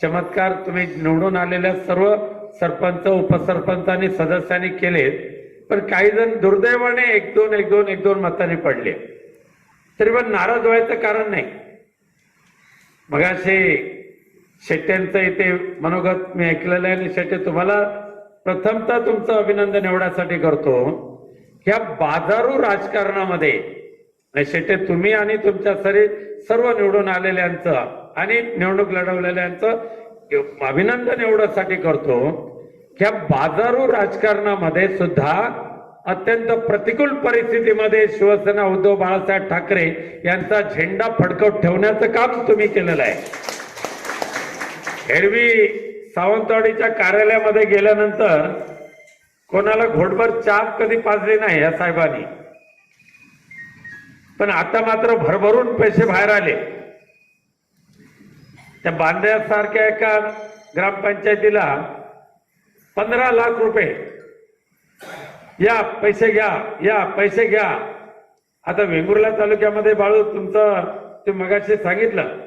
चमत्कार तुम्ही निवडून आलेल्या सर्व सरपंच, उपसरपंच आणि सदस्यांनी केलेत. पण काही जण दुर्दैवाने एक दोन मतांनी पडले. तरी पण नाराज व्हायचं कारण नाही. मगाशी शेट्ट्यांचं इथे मनोगत मी ऐकलेलं आहे आणि शेट्टे तुम्हाला प्रथमतः तुमचं अभिनंदन एवढ्यासाठी करतो. ह्या बाजारू राजकारणामध्ये शेट्टे तुम्ही आणि तुमच्या सर्व निवडून आलेल्यांचं आणि निवडणूक लढवलेल्यांचं अभिनंदन एवढ्यासाठी करतो की ह्या बाजारू राजकारणामध्ये सुद्धा अत्यंत प्रतिकूल परिस्थितीमध्ये शिवसेना उद्धव बाळासाहेब ठाकरे यांचा झेंडा फडकवत ठेवण्याचं काम तुम्ही केलेलं आहे. एरवी सावंतवाडीच्या कार्यालयामध्ये गेल्यानंतर कोणाला घोटभर चहा कधी पाजली नाही या साहेबांनी. पण आता मात्र भरभरून पैसे बाहेर आले. त्या बांद्यासारख्या एका ग्रामपंचायतीला 15 लाख रुपये, या पैसे घ्या, या पैसे घ्या. आता वेंगुर्ला तालुक्यामध्ये बाळू तुमचं ते मगाशी सांगितलं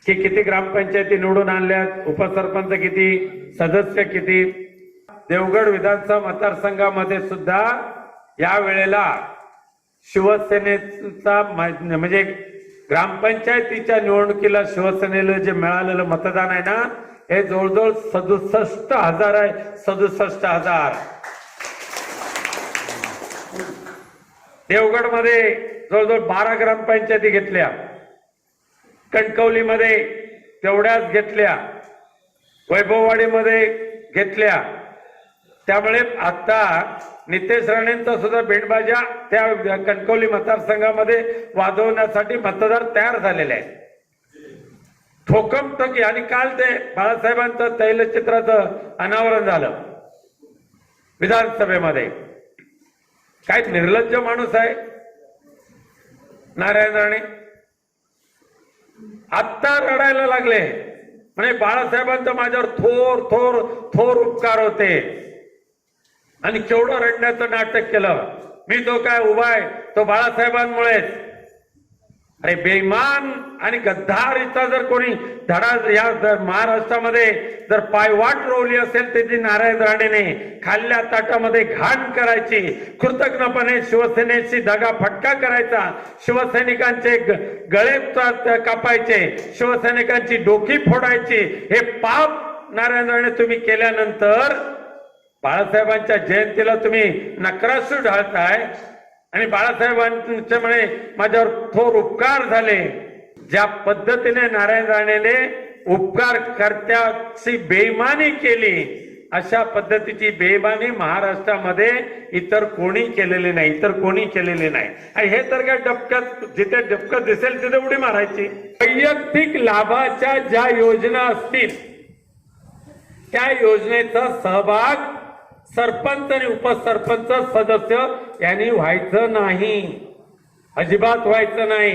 की किती ग्रामपंचायती निवडून आणल्यात, उपसरपंच किती, सदस्य किती. देवगड विधानसभा मतदारसंघामध्ये सुद्धा या वेळेला शिवसेनेचा म्हणजे ग्रामपंचायतीच्या निवडणुकीला शिवसेनेला जे मिळालेलं मतदान आहे ना, हे जवळजवळ 67,000 आहे. 67,000. देवगडमध्ये जवळजवळ 12 ग्रामपंचायती घेतल्या, कणकवलीमध्ये तेवढ्याच घेतल्या, वैभववाडीमध्ये घेतल्या. त्यामुळे आता नितेश राणेंचा सुद्धा भेंडबाजा त्या कणकवली मतदारसंघामध्ये वाजवण्यासाठी मतदार तयार झालेले आहेत. ठोकमठोकी. आणि काल ते बाळासाहेबांचं तैलचित्राचं अनावरण झालं विधानसभेमध्ये. काय निर्लज्ज माणूस आहे नारायण राणे. आत्ता रडायला लागले म्हणजे बाळासाहेबांचं माझ्यावर थोर थोर थोर उपकार होते. आणि केवढं रडण्याचं नाटक केलं. मी तो काय उभा आहे तो बाळासाहेबांमुळेच. अरे बेईमान आणि गद्दारीचा जर कोणी धडा या महाराष्ट्रामध्ये जर पायवाट रोवली असेल तर ती नारायण राणेने खाल्ल्या ताटामध्ये घाण करायची, कृतज्ञपणे शिवसेनेशी दगा फटका करायचा, शिवसैनिकांचे गळे कापायचे, शिवसैनिकांची डोकी फोडायची. हे पाप नारायण राणे तुम्ही केल्यानंतर बाळासाहेबांच्या जयंतीला तुम्ही नक्रासूर ढाळताय. आणि बाळासाहेबांचे म्हणे माझ्यावर थोर उपकार झाले. ज्या पद्धतीने नारायण राणेने उपकार कर्त्याची बेईमानी केली, अशा पद्धतीची बेईमानी महाराष्ट्रामध्ये इतर कोणी केलेली नाही, इतर कोणी केलेली नाही. आणि हे तर काय डबक्यात जिथे डबकं दिसेल तिथे उडी मारायची. वैयक्तिक लाभाच्या ज्या योजना असतील त्या योजनेचा सहभाग सरपंच आणि उपसरपंच सदस्य यांनी व्हायचं नाही, अजिबात व्हायचं नाही.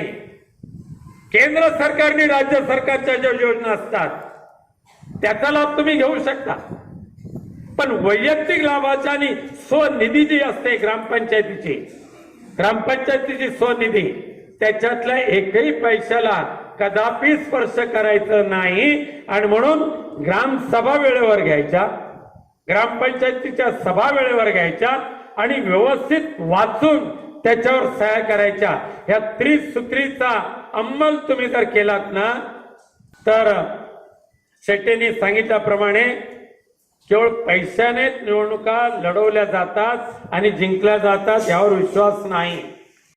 केंद्र सरकारने राज्य सरकारच्या ज्या योजना असतात त्याचा लाभ तुम्ही घेऊ शकता. पण वैयक्तिक लाभाचा आणि स्वनिधी जी असते ग्रामपंचायतीची स्वनिधी, त्याच्यातल्या एकही पैशाला कदापि स्पर्श करायचं नाही. आणि म्हणून ग्रामसभा वेळेवर घ्यायच्या, ग्रामपंचायतीच्या सभा वेळेवर घ्यायच्या आणि व्यवस्थित वाचून त्याच्यावर सह्या करायच्या. या त्रिसूत्रीचा अंमल तुम्ही जर केलात ना तर शेट्टींनी सांगितल्याप्रमाणे केवळ पैशाने निवडणुका लढवल्या जातात आणि जिंकल्या जातात यावर विश्वास नाही.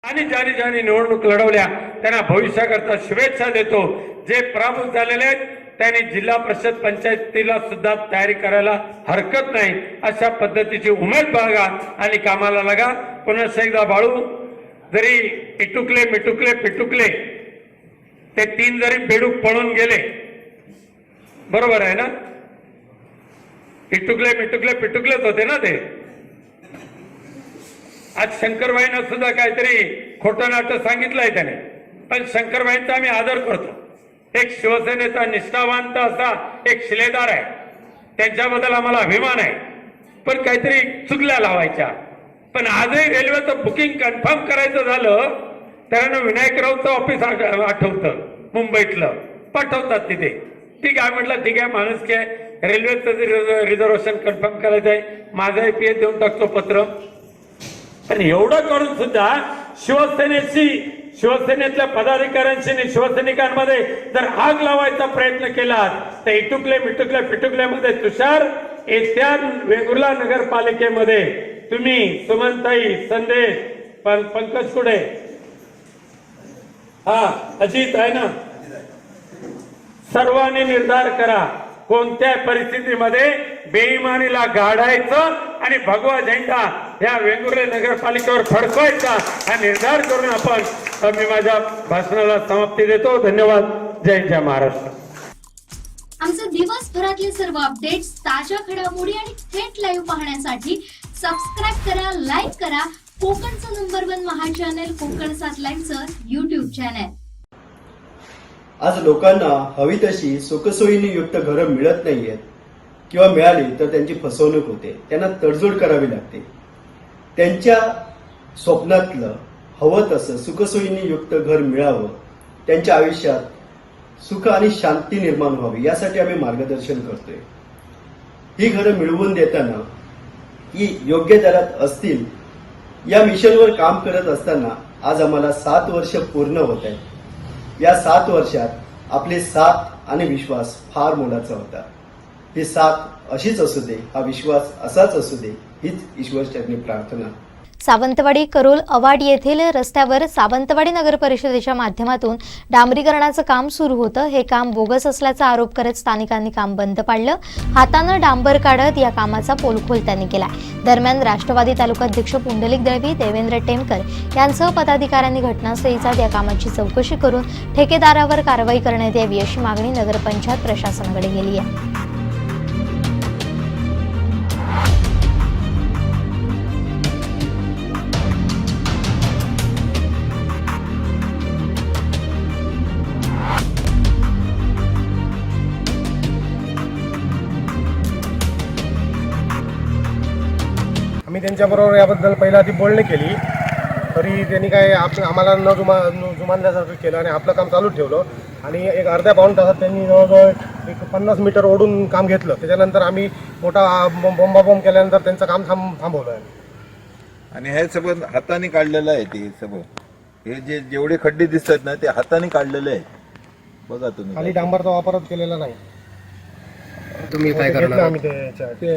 आणि ज्यांनी निवडणूक लढवल्या त्यांना भविष्याकरता शुभेच्छा देतो. जे पराभूत झालेले आहेत त्यांनी जिल्हा परिषद पंचायतीला सुद्धा तयारी करायला हरकत नाही. अशा पद्धतीची उमेद बाळगा आणि कामाला लागा. पुन्हा एकदा बाळू, जरी इटुकले मिटुकले पिटुकले ते 3 जरी बेडूक पळून गेले बरोबर आहे ना? पिटुकलेच होते ना ते. आज शंकरबाईंना सुद्धा काहीतरी खोटं नाटक सांगितलंय त्याने, पण शंकरबाईंचा आम्ही आदर करतो. एक शिवसेनेचा निष्ठावंत असा एक शिलेदार आहे, त्यांच्याबद्दल आम्हाला अभिमान आहे. पण काहीतरी चुगल्या लावायच्या. पण आजही रेल्वेचं बुकिंग कन्फर्म करायचं झालं त्यांना विनायकरावचं ऑफिस आठवतं, मुंबईतलं पाठवतात तिथे. ठीक आहे म्हटलं, ठीक आहे, माणूस काय, रेल्वेचं रिझर्वेशन कन्फर्म करायचं आहे, माझं पीएच देऊन टाकतो पत्र. पण एवढं करून सुद्धा शिवसेनेतल्या पदाधिकाऱ्यांशी आणि शिवसैनिकांमध्ये जर आग लावायचा प्रयत्न केला तर पिटुकल्यामध्ये तुषार, येत्या वेंगुर्ला नगरपालिकेमध्ये तुम्ही सुमनताई, संदेश, पंकज कुडे, अजित आहे ना, सर्वांनी निर्धार करा कोणत्या परिस्थितीमध्ये बेईमानीला गाडायचं आणि भगवा झेंडा या वेंगुर्ले नगरपालिकेवर फडकवायचा हा निर्धार करून आपण मी माझ्या भाषणाला समाप्ती देतो. धन्यवाद. जय जय महाराष्ट्र. आमचे दिवसभरातले सर्व अपडेट्स, ताज्या घडामोडी आणि थेट लाईव्ह पाहण्यासाठी सबस्क्राईब करा, लाईक करा कोकणचं नंबर 1 महा चॅनल कोकण 7 लाईव्हचं युट्यूब चॅनल. आज लोकांना हवी तशी सुखसोयीने युक्त घरं मिळत नाहीयेत किंवा मिळाली तर त्यांची फसवणूक होते, त्यांना तडजोड करावी लागते. त्यांच्या स्वप्नातलं हवं तसं सुखसोयीने युक्त घर मिळावं, त्यांच्या आयुष्यात सुख आणि शांती निर्माण व्हावी यासाठी आम्ही मार्गदर्शन करतोय. ही घरं मिळवून देताना ही योग्य दरात असतील या मिशनवर काम करत असताना आज आम्हाला 7 वर्ष पूर्ण होत आहेत. या 7 वर्षात आपले साथ आणि विश्वास फार मोलाचा होता. ही साथ अशीच असू दे, हा विश्वास असाच असू दे, हीच ईश्वरचरणी प्रार्थना. सावंतवाडी करोल अवाड येथील रस्त्यावर सावंतवाडी नगर परिषदेच्या माध्यमातून डांबरीकरणाचं काम सुरू होतं. हे काम बोगस असल्याचा आरोप करत स्थानिकांनी काम बंद पाडलं. हातानं डांबर काढत या कामाचा पोलखोल त्यांनी केला. दरम्यान राष्ट्रवादी तालुकाध्यक्ष पुंडलिक दळवी, देवेंद्र टेमकर यांसह पदाधिकाऱ्यांनी घटनास्थळी जात या कामाची चौकशी करून ठेकेदारावर कारवाई करण्यात यावी अशी मागणी नगरपंचायत प्रशासनाकडे केली आहे. आम्ही त्यांच्याबरोबर याबद्दल पहिला आधी बोलणी केली, तरी त्यांनी काय आम्हाला न जुमानल्यासारखं केलं आणि आपलं काम चालू ठेवलं. आणि एक अर्ध्या पाऊण तासात त्यांनी जवळजवळ एक 50 मीटर ओढून काम घेतलं. त्याच्यानंतर आम्ही मोठा बॉम्ब केल्यानंतर त्यांचं काम थांबवलं आहे. आणि हे सगळं हाताने काढलेलं आहे. ते सगळं हे जेवढे खड्डे दिसतात ना ते हाताने काढलेले आहे. बघा तुम्ही, खाली डांबरचा वापरच केलेला नाही. तुम्ही काय करणार? आम्ही ते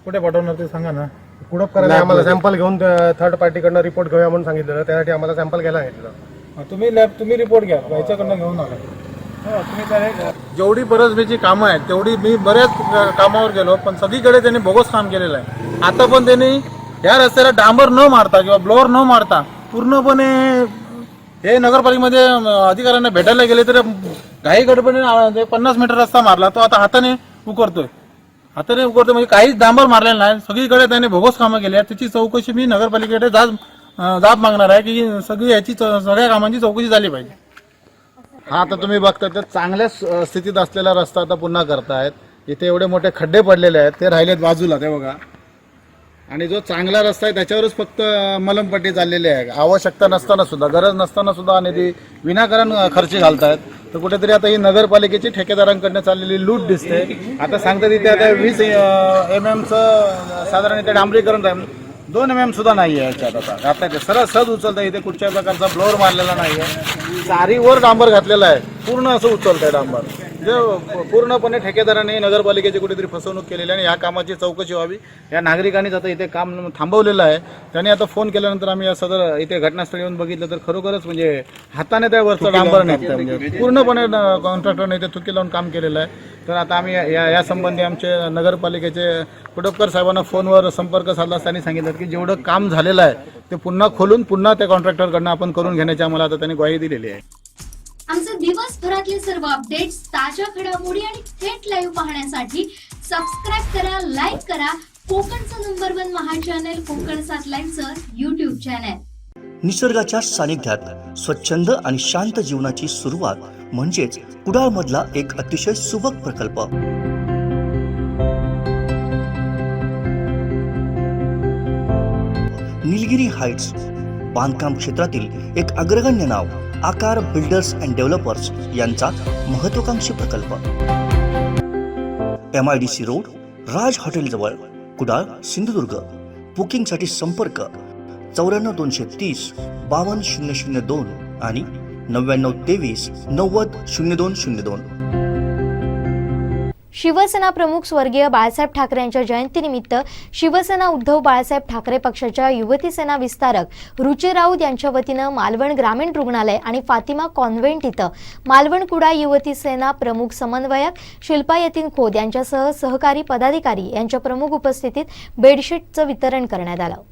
कुठे पाठवणार ते सांगा ना. कुडप करायला आम्हाला सॅम्पल घेऊन थर्ड पार्टीकडनं रिपोर्ट घेऊया म्हणून सांगितलेलं. त्यासाठी आम्हाला सॅम्पल घ्यायला सांगितलं. तुम्ही रिपोर्ट घ्या, याच्याकडनं घेऊन आला. जेवढी परसबीची कामं आहेत तेवढी मी बऱ्याच कामावर गेलो, पण सगळीकडे त्यांनी बोगस काम केलेलं आहे. आता पण त्यांनी या रस्त्याला डांबर न मारता किंवा ब्लोअर न मारता पूर्णपणे हे नगरपालिकेमध्ये अधिकाऱ्यांना भेटायला गेले तर काही गडबडीने 50 मीटर रस्ता मारला, तो आता हाताने उकरतोय म्हणजे काहीच डांबर मारलेलं नाही. सगळीकडे त्यांनी बोगस कामं केली आहेत. त्याची चौकशी मी नगरपालिकेकडे जाब मागणार आहे की सगळ्या कामांची चौकशी झाली पाहिजे. हा, आता तुम्ही बघता तर चांगल्या स्थितीत असलेला रस्ता आता पुन्हा करतायत. इथे एवढे मोठे खड्डे पडलेले आहेत, ते राहिलेत बाजूला, ते बघा. आणि जो चांगला रस्ता आहे त्याच्यावरच फक्त मलमपट्टी चाललेली आहे. आवश्यकता नसताना सुद्धा, गरज नसताना सुद्धा आणि ती विनाकारण खर्च घालतायत. तर कुठेतरी आता ही नगरपालिकेची ठेकेदारांकडनं चाललेली लूट दिसते. आता सांगतात इथे आता 20 mm साधारण इथे डांबरीकरण आहे, 2 mm सुद्धा नाही आहे याच्यात. आता ते सरळ सहज उचलत आहे. इथे कुठच्याही प्रकारचा ब्लोअर मारलेला नाही आहे. चारीवर डांबर घातलेला आहे, पूर्ण असं उचलत आहे डांबर. जे पूर्णपणे ठेकेदाराने नगरपालिकेची कुठेतरी फसवणूक केलेली आणि या कामाची चौकशी व्हावी. या नागरिकांनीच आता इथे काम थांबवलेलं आहे. त्यांनी आता फोन केल्यानंतर आम्ही या सदर इथे घटनास्थळी येऊन बघितलं तर खरोखरच म्हणजे हाताने त्या वरचं डांबर निघतं. म्हणजे पूर्णपणे कॉन्ट्रॅक्टरने इथे थुकी लावून काम केलेलं आहे. तर आता आम्ही या संबंधी आमचे नगरपालिकेचे कुडपकर साहेबांना फोनवर संपर्क साधला. त्यांनी सांगितलं की जेवढं काम झालेलं आहे ते पुन्हा खोलून पुन्हा त्या कॉन्ट्रॅक्टरकडनं आपण करून घेण्याची आम्हाला आता त्यांनी ग्वाही दिलेली आहे. आमचे दिवस दिवसभरातले सर्व अपडेट्स, ताज्या घडामोडी आणि थेट लाईव्ह पाहण्यासाठी सबस्क्राईब करा, लाईक करा कोकणचं नंबर 1 महा चॅनल कोकण 7 लाईव्हचं YouTube चॅनल. निसर्गाच्या सानिध्यात स्वच्छंद आणि शांत जीवनाची सुरुवात म्हणजेच कुडाळ मधला एक अतिशय सुबक प्रकल्प. निलगिरी हाइट्स बांधकाम क्षेत्रातील एक अग्रगण्य नाव आकार बिल्डर्स अँड डेव्हलपर्स यांचा महत्वाकांक्षी प्रकल्प. MIDC रोड, राज हॉटेल जवळ, कुडाळ, सिंधुदुर्ग. बुकिंगसाठी संपर्क 94 230 52 002 आणि 99 23 90 0202. शिवसेना प्रमुख स्वर्गीय बाळासाहेब ठाकरे यांच्या जयंतीनिमित्त शिवसेना उद्धव बाळासाहेब ठाकरे पक्षाच्या युवती सेना विस्तारक रुची राऊत यांच्या वतीनं मालवण ग्रामीण रुग्णालय आणि फातिमा कॉन्व्हेंट इथं मालवण कुडाळ युवती सेना प्रमुख समन्वयक शिल्पा यतीन खोत यांच्यासह सहकारी पदाधिकारी यांच्या प्रमुख उपस्थितीत बेडशीटचं वितरण करण्यात आलं.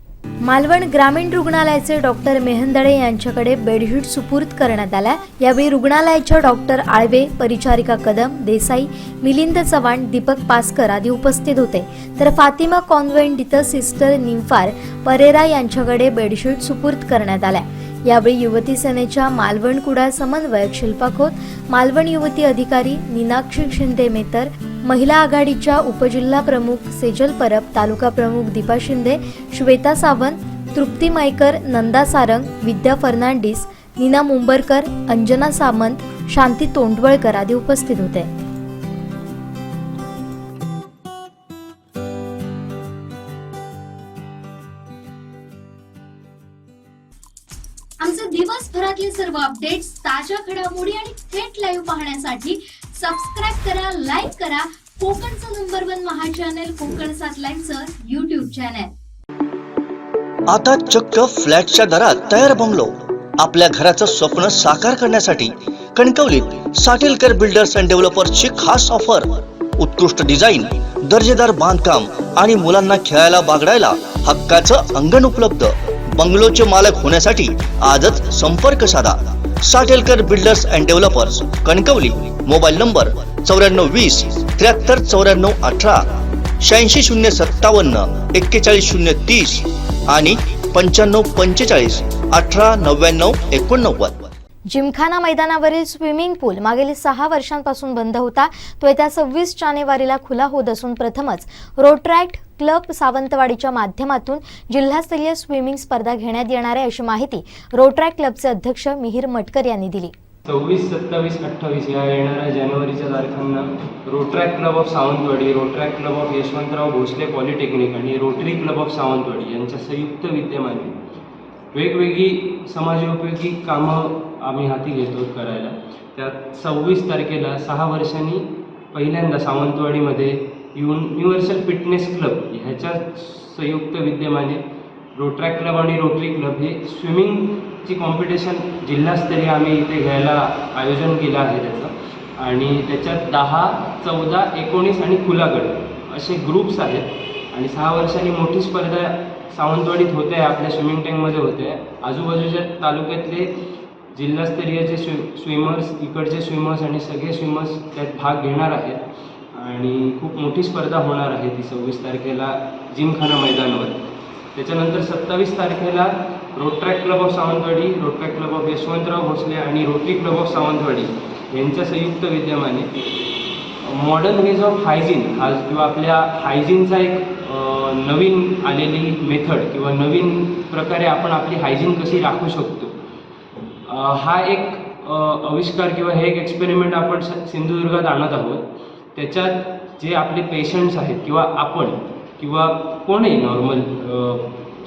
मालवण ग्रामीण रुग्णालयाचे डॉक्टर मेहंदळे यांच्याकडे बेडशीट सुपूर्द करण्यात आल्या. यावेळी रुग्णालयाच्या डॉक्टर आळवे, परिचारिका कदम, देसाई, मिलिंद चव्हाण, दीपक पासकर आदी उपस्थित होते. तर फातिमा कॉन्व्हेंट इथं सिस्टर निंफार परेरा यांच्याकडे बेडशीट सुपूर्द करण्यात आल्या. यावेळी युवती सेनेच्या मालवण कुडाळ समन्वयक शिल्पा खोत, मालवण युवती अधिकारी नीनाक्षी शिंदे मेतर, महिला आघाडीच्या उपजिल्हा प्रमुख सेजल परब, तालुका प्रमुख दीपा शिंदे, श्वेता सावंत, तृप्ती मायकर, नंदा सारंग, विद्या फर्नांडिस, नीना मुंबरकर, अंजना सामंत, शांती तोंडवळकर आदी उपस्थित होते. आमचे दिवसभरातले सर्व अपडेट्स, ताज्या घडामोडी आणि थेट लाईव्ह पाहण्यासाठी सबस्क्राईब करा, लाईक करा कोकणचं नंबर 1 महा चॅनल कोकण 7 लाईव्हचं YouTube चॅनल. आता चक्क फ्लॅटच्या दरात तयार बंगलो. आपल्या घराचं स्वप्न साकार करण्यासाठी कणकवलीत साटेलकर बिल्डर्स अँड डेव्हलपर्सची खास ऑफर. उत्कृष्ट डिझाईन, दर्जेदार बांधकाम आणि मुलांना खेळायला बागडायला हक्काचं अंगण उपलब्ध. बंगलोचे मालक होण्यासाठी आजच संपर्क साधा. Satelkar builders and developers, Kankavli. Mobile number 9420 73 94 18, 86 057 41 030 आणि 95 45 18 99 89. जिमखाना मैदानावरील स्विमिंग पूल मागील 6 वर्षांपासून बंद होता. तो येत्या 26 जानेवारीला खुला होत असून प्रथमच रोटरॅक्ट क्लब सावंतवाडीच्या माध्यमातून जिल्हास्तरीय स्विमिंग स्पर्धा घेण्यात येणार आहे, अशी माहिती रोटरॅक्ट क्लबचे अध्यक्ष मिहिर मटकर यांनी दिली. 26, 27, 28 या येणाऱ्या जानेवारीच्या तारखांना Rotaract club of Sawantwadi, Rotaract club of Yashwantrao Bhosale polytechnic आणि रोटरी क्लब ऑफ सावंतवाडी यांच्या संयुक्त विद्यमाने वेगवेगळी समाजोपयोगी कामं आम्ही हाती घेतो करायला. त्यात 26 तारखेला 6 वर्षांनी पहिल्यांदा सावंतवाडीमध्ये युनिव्हर्सल फिटनेस क्लब ह्याच्या संयुक्त विद्यमाने रोटरॅक्ट क्लब आणि रोटरी क्लब हे स्विमिंगची कॉम्पिटिशन जिल्हास्तरीय आम्ही इथे घ्यायला आयोजन केलं आहे त्याचं. आणि त्याच्यात 10, 14, 19 आणि खुला गट असे ग्रुप्स आहेत. आणि 6 वर्षांनी मोठी स्पर्धा सावंतवाडीत होते आहे, आपल्या स्विमिंग टँकमध्ये होते आहे. आजूबाजूच्या तालुक्यातले जिल्हास्तरीयचे स्विमर्स, इकडचे स्विमर्स आणि सगळे स्विमर्स त्यात भाग घेणार आहेत. आणि खूप मोठी स्पर्धा होणार आहे ती 26 तारखेला जिमखाना मैदानावर. त्याच्यानंतर 27 तारखेला Rotaract club of Sawantwadi, Rotaract club of Yashwantrao Bhosale आणि रोटरी क्लब ऑफ सावंतवाडी यांच्या संयुक्त विद्यमाने मॉडर्न वेज ऑफ हायजीन हा किंवा आपल्या हायजीनचा एक नवीन आलेली मेथड किंवा नवीन प्रकारे आपण आपली हायजीन कशी राखू शकतो हा एक आविष्कार किंवा हे एक एक्सपेरिमेंट आपण सिंधुदुर्गात आणत आहोत. त्याच्यात जे आपले पेशंट्स आहेत किंवा आपण किंवा कोणीही नॉर्मल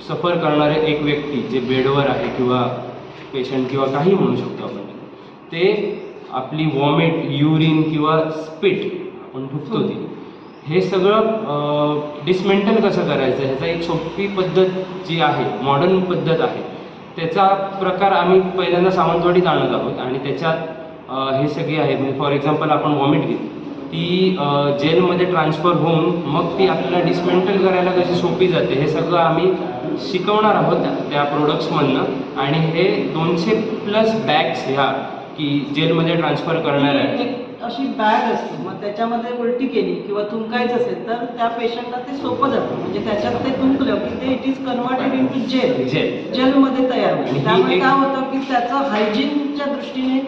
सफर करणारे एक व्यक्ती जे बेडवर आहे किंवा पेशंट किंवा काही म्हणू शकतो आपण, ते आपली वॉमिट, युरिन किंवा स्पिट आपण ठुकतो ती, हे सगळं डिसमेंटल कसं करायचं ह्याचा एक सोपी पद्धत जी आहे, मॉडर्न पद्धत आहे, त्याचा प्रकार आम्ही पहिल्यांदा सावंतवाडीत आणत आहोत. आणि त्याच्यात हे सगळे आहे. म्हणजे फॉर एक्झाम्पल आपण वॉमिट घेतली, ती जेलमध्ये ट्रान्सफर होऊन मग ती आपल्याला डिसमेंटल करायला कशी सोपी जाते हे सगळं आम्ही शिकवणार आहोत त्या प्रोडक्ट्समधनं. आणि हे 200+ बॅग्स ह्या की जेलमध्ये ट्रान्सफर करणार आहे. एक अशी बॅग असते, मग त्याच्यामध्ये उलटी केली किंवा थुंकायचं असेल तर त्या पेशंटला ते सोपं जातं. म्हणजे त्याच्यात ते थुंकलं की ते it is converted into जेलमध्ये तयार होतं. त्यामुळे काय होतं की त्याचं हायजीनच्या दृष्टीने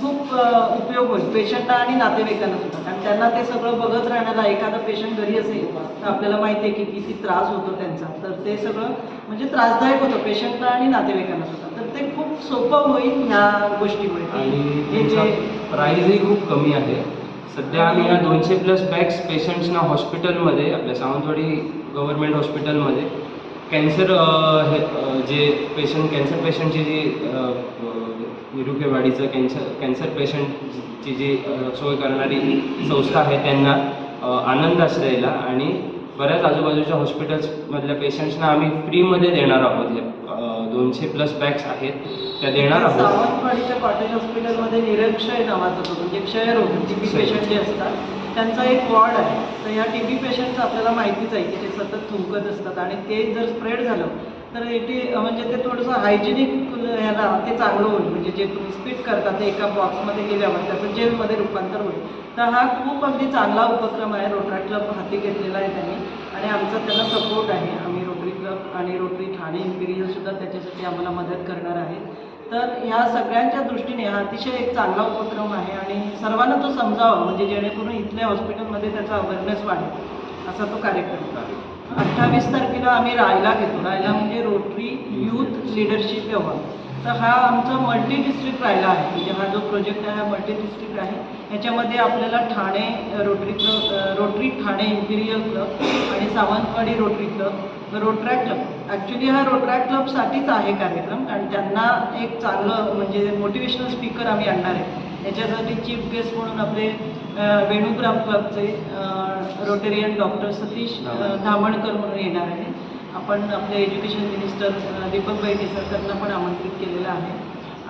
खूप उपयोग होईल पेशंटला आणि नातेवाईकांना सुद्धा. कारण त्यांना ते सगळं बघत राहणारा एखादा पेशंट घरी असेल तर आपल्याला माहिती आहे की किती त्रास होतो त्यांचा, तर ते सगळं म्हणजे त्रासदायक होतं पेशंटला आणि नातेवाईकांना सुद्धा. तर ते खूप सोपं होईल ह्या गोष्टीमुळे. आणि प्राईजही खूप कमी आहे. सध्या आम्ही या 200+ बॅग्स पेशंट्सना हॉस्पिटलमध्ये आपल्या सावंतवाडी गव्हर्नमेंट हॉस्पिटलमध्ये कॅन्सर जे कॅन्सर पेशंटची जी निरुकेवाडीचं कॅन्सर पेशंटची जी सोय करणारी संस्था आहे त्यांना आनंद आश्रयला आणि बऱ्याच आजूबाजूच्या हॉस्पिटल्समधल्या पेशंट्सना आम्ही फ्रीमध्ये देणार आहोत. 200+ बॅग्स आहेत त्या देणार आहोत. सावंतवाडीच्या कॉटेज हॉस्पिटलमध्ये निरक्षय नावाचा तो म्हणजे क्षयरोग TB पेशंट जे असतात त्यांचा एक वॉर्ड आहे. तर या TB पेशंटचं आपल्याला माहितीच आहे की ते सतत थुंकत असतात आणि ते जर स्प्रेड झालं तर म्हणजे ते थोडंसं हायजेनिक ह्याला ते चांगलं होईल. म्हणजे जे तुम्ही स्पीट करता ते एका बॉक्समध्ये गेल्यावर त्याचं जेलमध्ये रूपांतर होईल. तर हा खूप अगदी चांगला उपक्रम आहे. रोटरी क्लब हाती घेतलेला आहे त्यांनी आणि आमचा त्यांना सपोर्ट आहे. आम्ही रोटरी क्लब आणि रोटरी ठाणे इम्पिरियलसुद्धा त्याच्यासाठी आम्हाला मदत करणार आहे. तर ह्या सगळ्यांच्या दृष्टीने हा अतिशय एक चांगला उपक्रम आहे आणि सर्वांना तो समजावा म्हणजे जेणेकरून इथल्या हॉस्पिटलमध्ये त्याचा अवेअरनेस वाढेल असा तो कार्यक्रम आहे. 28 तारखेला आम्ही रायला घेतो. रायला म्हणजे रोटरी यूथ लीडरशिप अवॉर्ड. तर हा आमचा मल्टी डिस्ट्रिक्ट रायला आहे. म्हणजे हा जो प्रोजेक्ट आहे हा मल्टी डिस्ट्रिक्ट आहे. ह्याच्यामध्ये आपल्याला Thane Rotary Thane Imperial Club आणि Sawantwadi Rotary Club Rotaract Club. Actually हा रोटरॅक क्लबसाठीच आहे कार्यक्रम कारण त्यांना एक चांगलं म्हणजे मोटिवेशनल स्पीकर आम्ही आणणार आहे. याच्यासाठी चीफ गेस्ट म्हणून आपले वेणुग्राम क्लबचे रोटेरियन डॉक्टर सतीश धामणकर म्हणून येणार आहे. आपण आपले एज्युकेशन मिनिस्टर दीपक बैठेकर त्यांना पण आमंत्रित केलेलं आहे.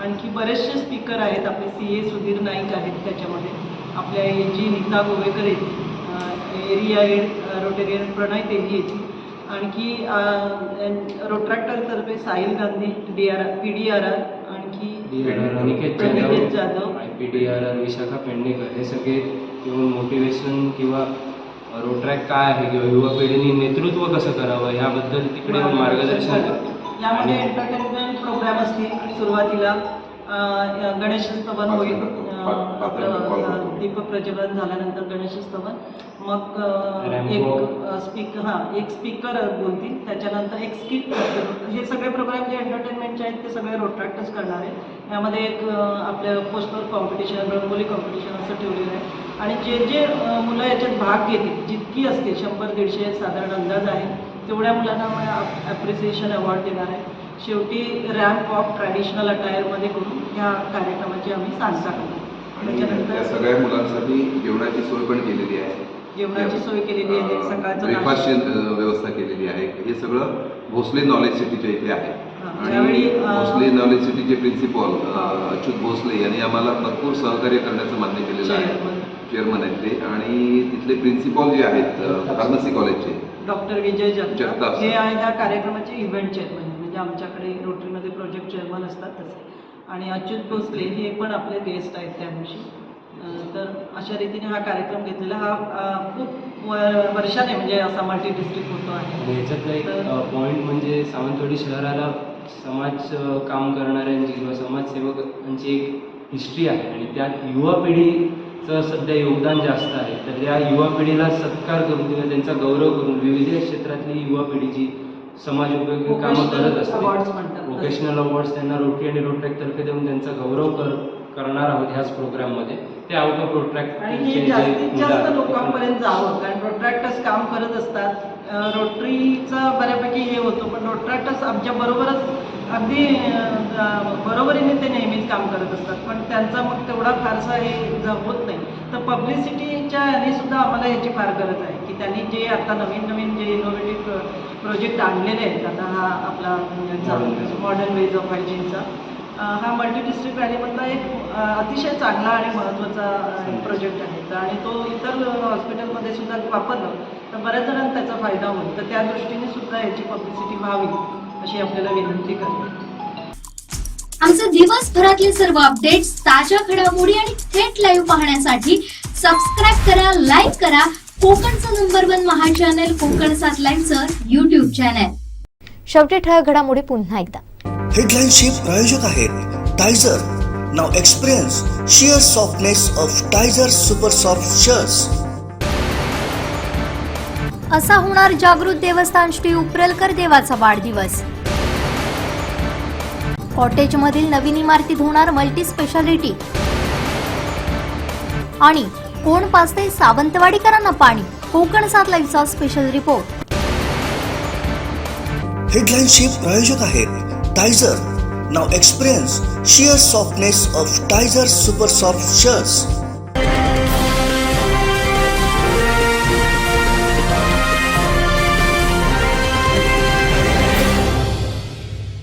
आणखी बरेचसे स्पीकर आहेत. आपले CA सुधीर नाईक आहेत त्याच्यामध्ये. आपल्या AG नीता गोवेकर येतील. एरिया हेड रोटेरियन प्रणय तेली येतील. आणखी रोट्रॅक्टरतर्फे साहिल गांधी PDRR आणखी अनिकेत जाधव IPDRR विशाखा पेडणेकर हे सगळे येऊन मोटिवेशन किंवा रोट्रॅक काय आहे किंवा युवा पिढीने नेतृत्व कसं करावं याबद्दल तिकडे मार्गदर्शन करतील. यामध्ये एंटरटेनमेंट प्रोग्राम असतील. सुरुवातीला गणेशोत्सवन होईल. दीपक प्रज्वलन झाल्यानंतर गणेशोत्सवन. मग एक स्पीकर बोलतील. त्याच्यानंतर एक स्किट. हे सगळे प्रोग्राम जे एंटरटेनमेंटचे आहेत ते सगळे रोट्रॅक्टर्स करणार आहे. यामध्ये एक आपलं पोस्टर कॉम्पिटिशन रंगोली कॉम्पिटिशन असं ठेवलेलं आहे. आणि जे मुलं याच्यात भाग घेतील जितकी असतील 100-150 साधारण अंदाज आहे तेवढ्या मुलांना ॲप्रिसिएशन अवॉर्ड देणार आहे. शेवटी रॅम्प ऑफ ट्रॅडिशनल अटायरमध्ये करून ह्या कार्यक्रमाची आम्ही सांगता करतो. त्याच्यानंतर सगळ्या मुलांसाठी जेवणाची सोय पण केलेली आहे. जेवणाची सोय केलेली आहे. सकाळचं ब्रेकफास्टची व्यवस्था केलेली आहे. हे सगळं भोसले नॉलेज सिटीच्या इथे आहे. त्यावेळी भोसले नॉलेज सिटीचे प्रिन्सिपॉल अच्युत भोसले यांनी आम्हाला भरपूर सहकार्य करण्याचं मान्य केलेलं आहे. चेअरमन आहेत ते. आणि तिथले प्रिन्सिपॉल जे आहेत फार्मसी कॉलेजचे डॉक्टर विजय जगताप हे ह्या कार्यक्रमाचे इव्हेंट चेअरमन म्हणजे आमच्याकडे रोटरीमध्ये प्रोजेक्ट चेअरमन असतात तसे. आणि अच्युत भोसले हे पण आपले गेस्ट आहेत त्या दिवशी. तर अशा रीतीने हा कार्यक्रम घेतलेला हा खूप वर्षाने म्हणजे असा मल्टी डिस्ट्रिक्ट होतो आहे. याच्यातलं एक पॉईंट म्हणजे सावंतवाडी शहराला समाज काम करणाऱ्यांची किंवा समाजसेवकांची एक हिस्ट्री आहे आणि त्यात युवा पिढीचं सध्या योगदान जास्त आहे. तर त्या युवा पिढीला सत्कार करून किंवा त्यांचा गौरव करून विविध क्षेत्रातली युवा पिढी जी समाज उपयोगी कामं करत असते व्होकेशनल अवॉर्ड्स त्यांना रोटरी आणि रोट्रॅक्टर्फे देऊन त्यांचा गौरव करणार आहोत ह्याच प्रोग्राममध्ये. ते आउट ऑफ रोट्रॅक्ट आणि हे जास्तीत जास्त लोकांपर्यंत जावं कारण रोट्रॅक्टर्स काम करत असतात. रोटरीचा बऱ्यापैकी हे होतं पण रोट्रॅक्टर्स आमच्या बरोबरच अगदी बरोबरीने ते नेहमीच काम करत असतात. पण त्यांचा मग तेवढा फारसा हे होत नाही. तर पब्लिसिटीच्या याने सुद्धा आम्हाला ह्याची फार गरज आहे की त्यांनी जे आता नवीन जे इनोव्हेटिव्ह प्रोजेक्ट आणलेले आहेत. आता हा आपला मॉडर्न वेज ऑफ हायजीनचा हा मल्टी डिस्ट्रिक्ट रॅलीमधला एक अतिशय चांगला आणि महत्त्वाचा प्रोजेक्ट आहे. आणि तो इतर हॉस्पिटलमध्ये सुद्धा वापरला तर बऱ्याच जणांना त्याचा फायदा होईल. तर त्या दृष्टीने सुद्धा याची पब्लिसिटी व्हावी अशी आपल्याला विनंती करते. आमचे दिवसभरातले सर्व अपडेट्स, ताज्या घडामोडी आणि थेट लाईव्ह पाहण्यासाठी सबस्क्राईब करा, लाईक करा कोकणचं नंबर 1 महा चॅनल कोकण 7 लाईव्हचं YouTube चॅनल. शेवटी ठळक घडामोडी पुन्हा एकदा. हेडलाईन्सचे प्रायोजक आहेत Tyzer. Now experience sheer softness of Tyzer super soft shirts. असा होणार जागृत देवस्थान श्री उपरलकर देवाचा वाढदिवस. कॉटेजमधील नवीन इमारतीत होणार मल्टी स्पेशालिटी. आणि कोण पाजते सावंतवाडीकरांना पाणी, कोकण 7 लाईव्हचा स्पेशल रिपोर्ट. हेडलाईन्सचे प्रायोजक आहेत Tyzer. Now experience sheer softness of Tyzer super soft shirts.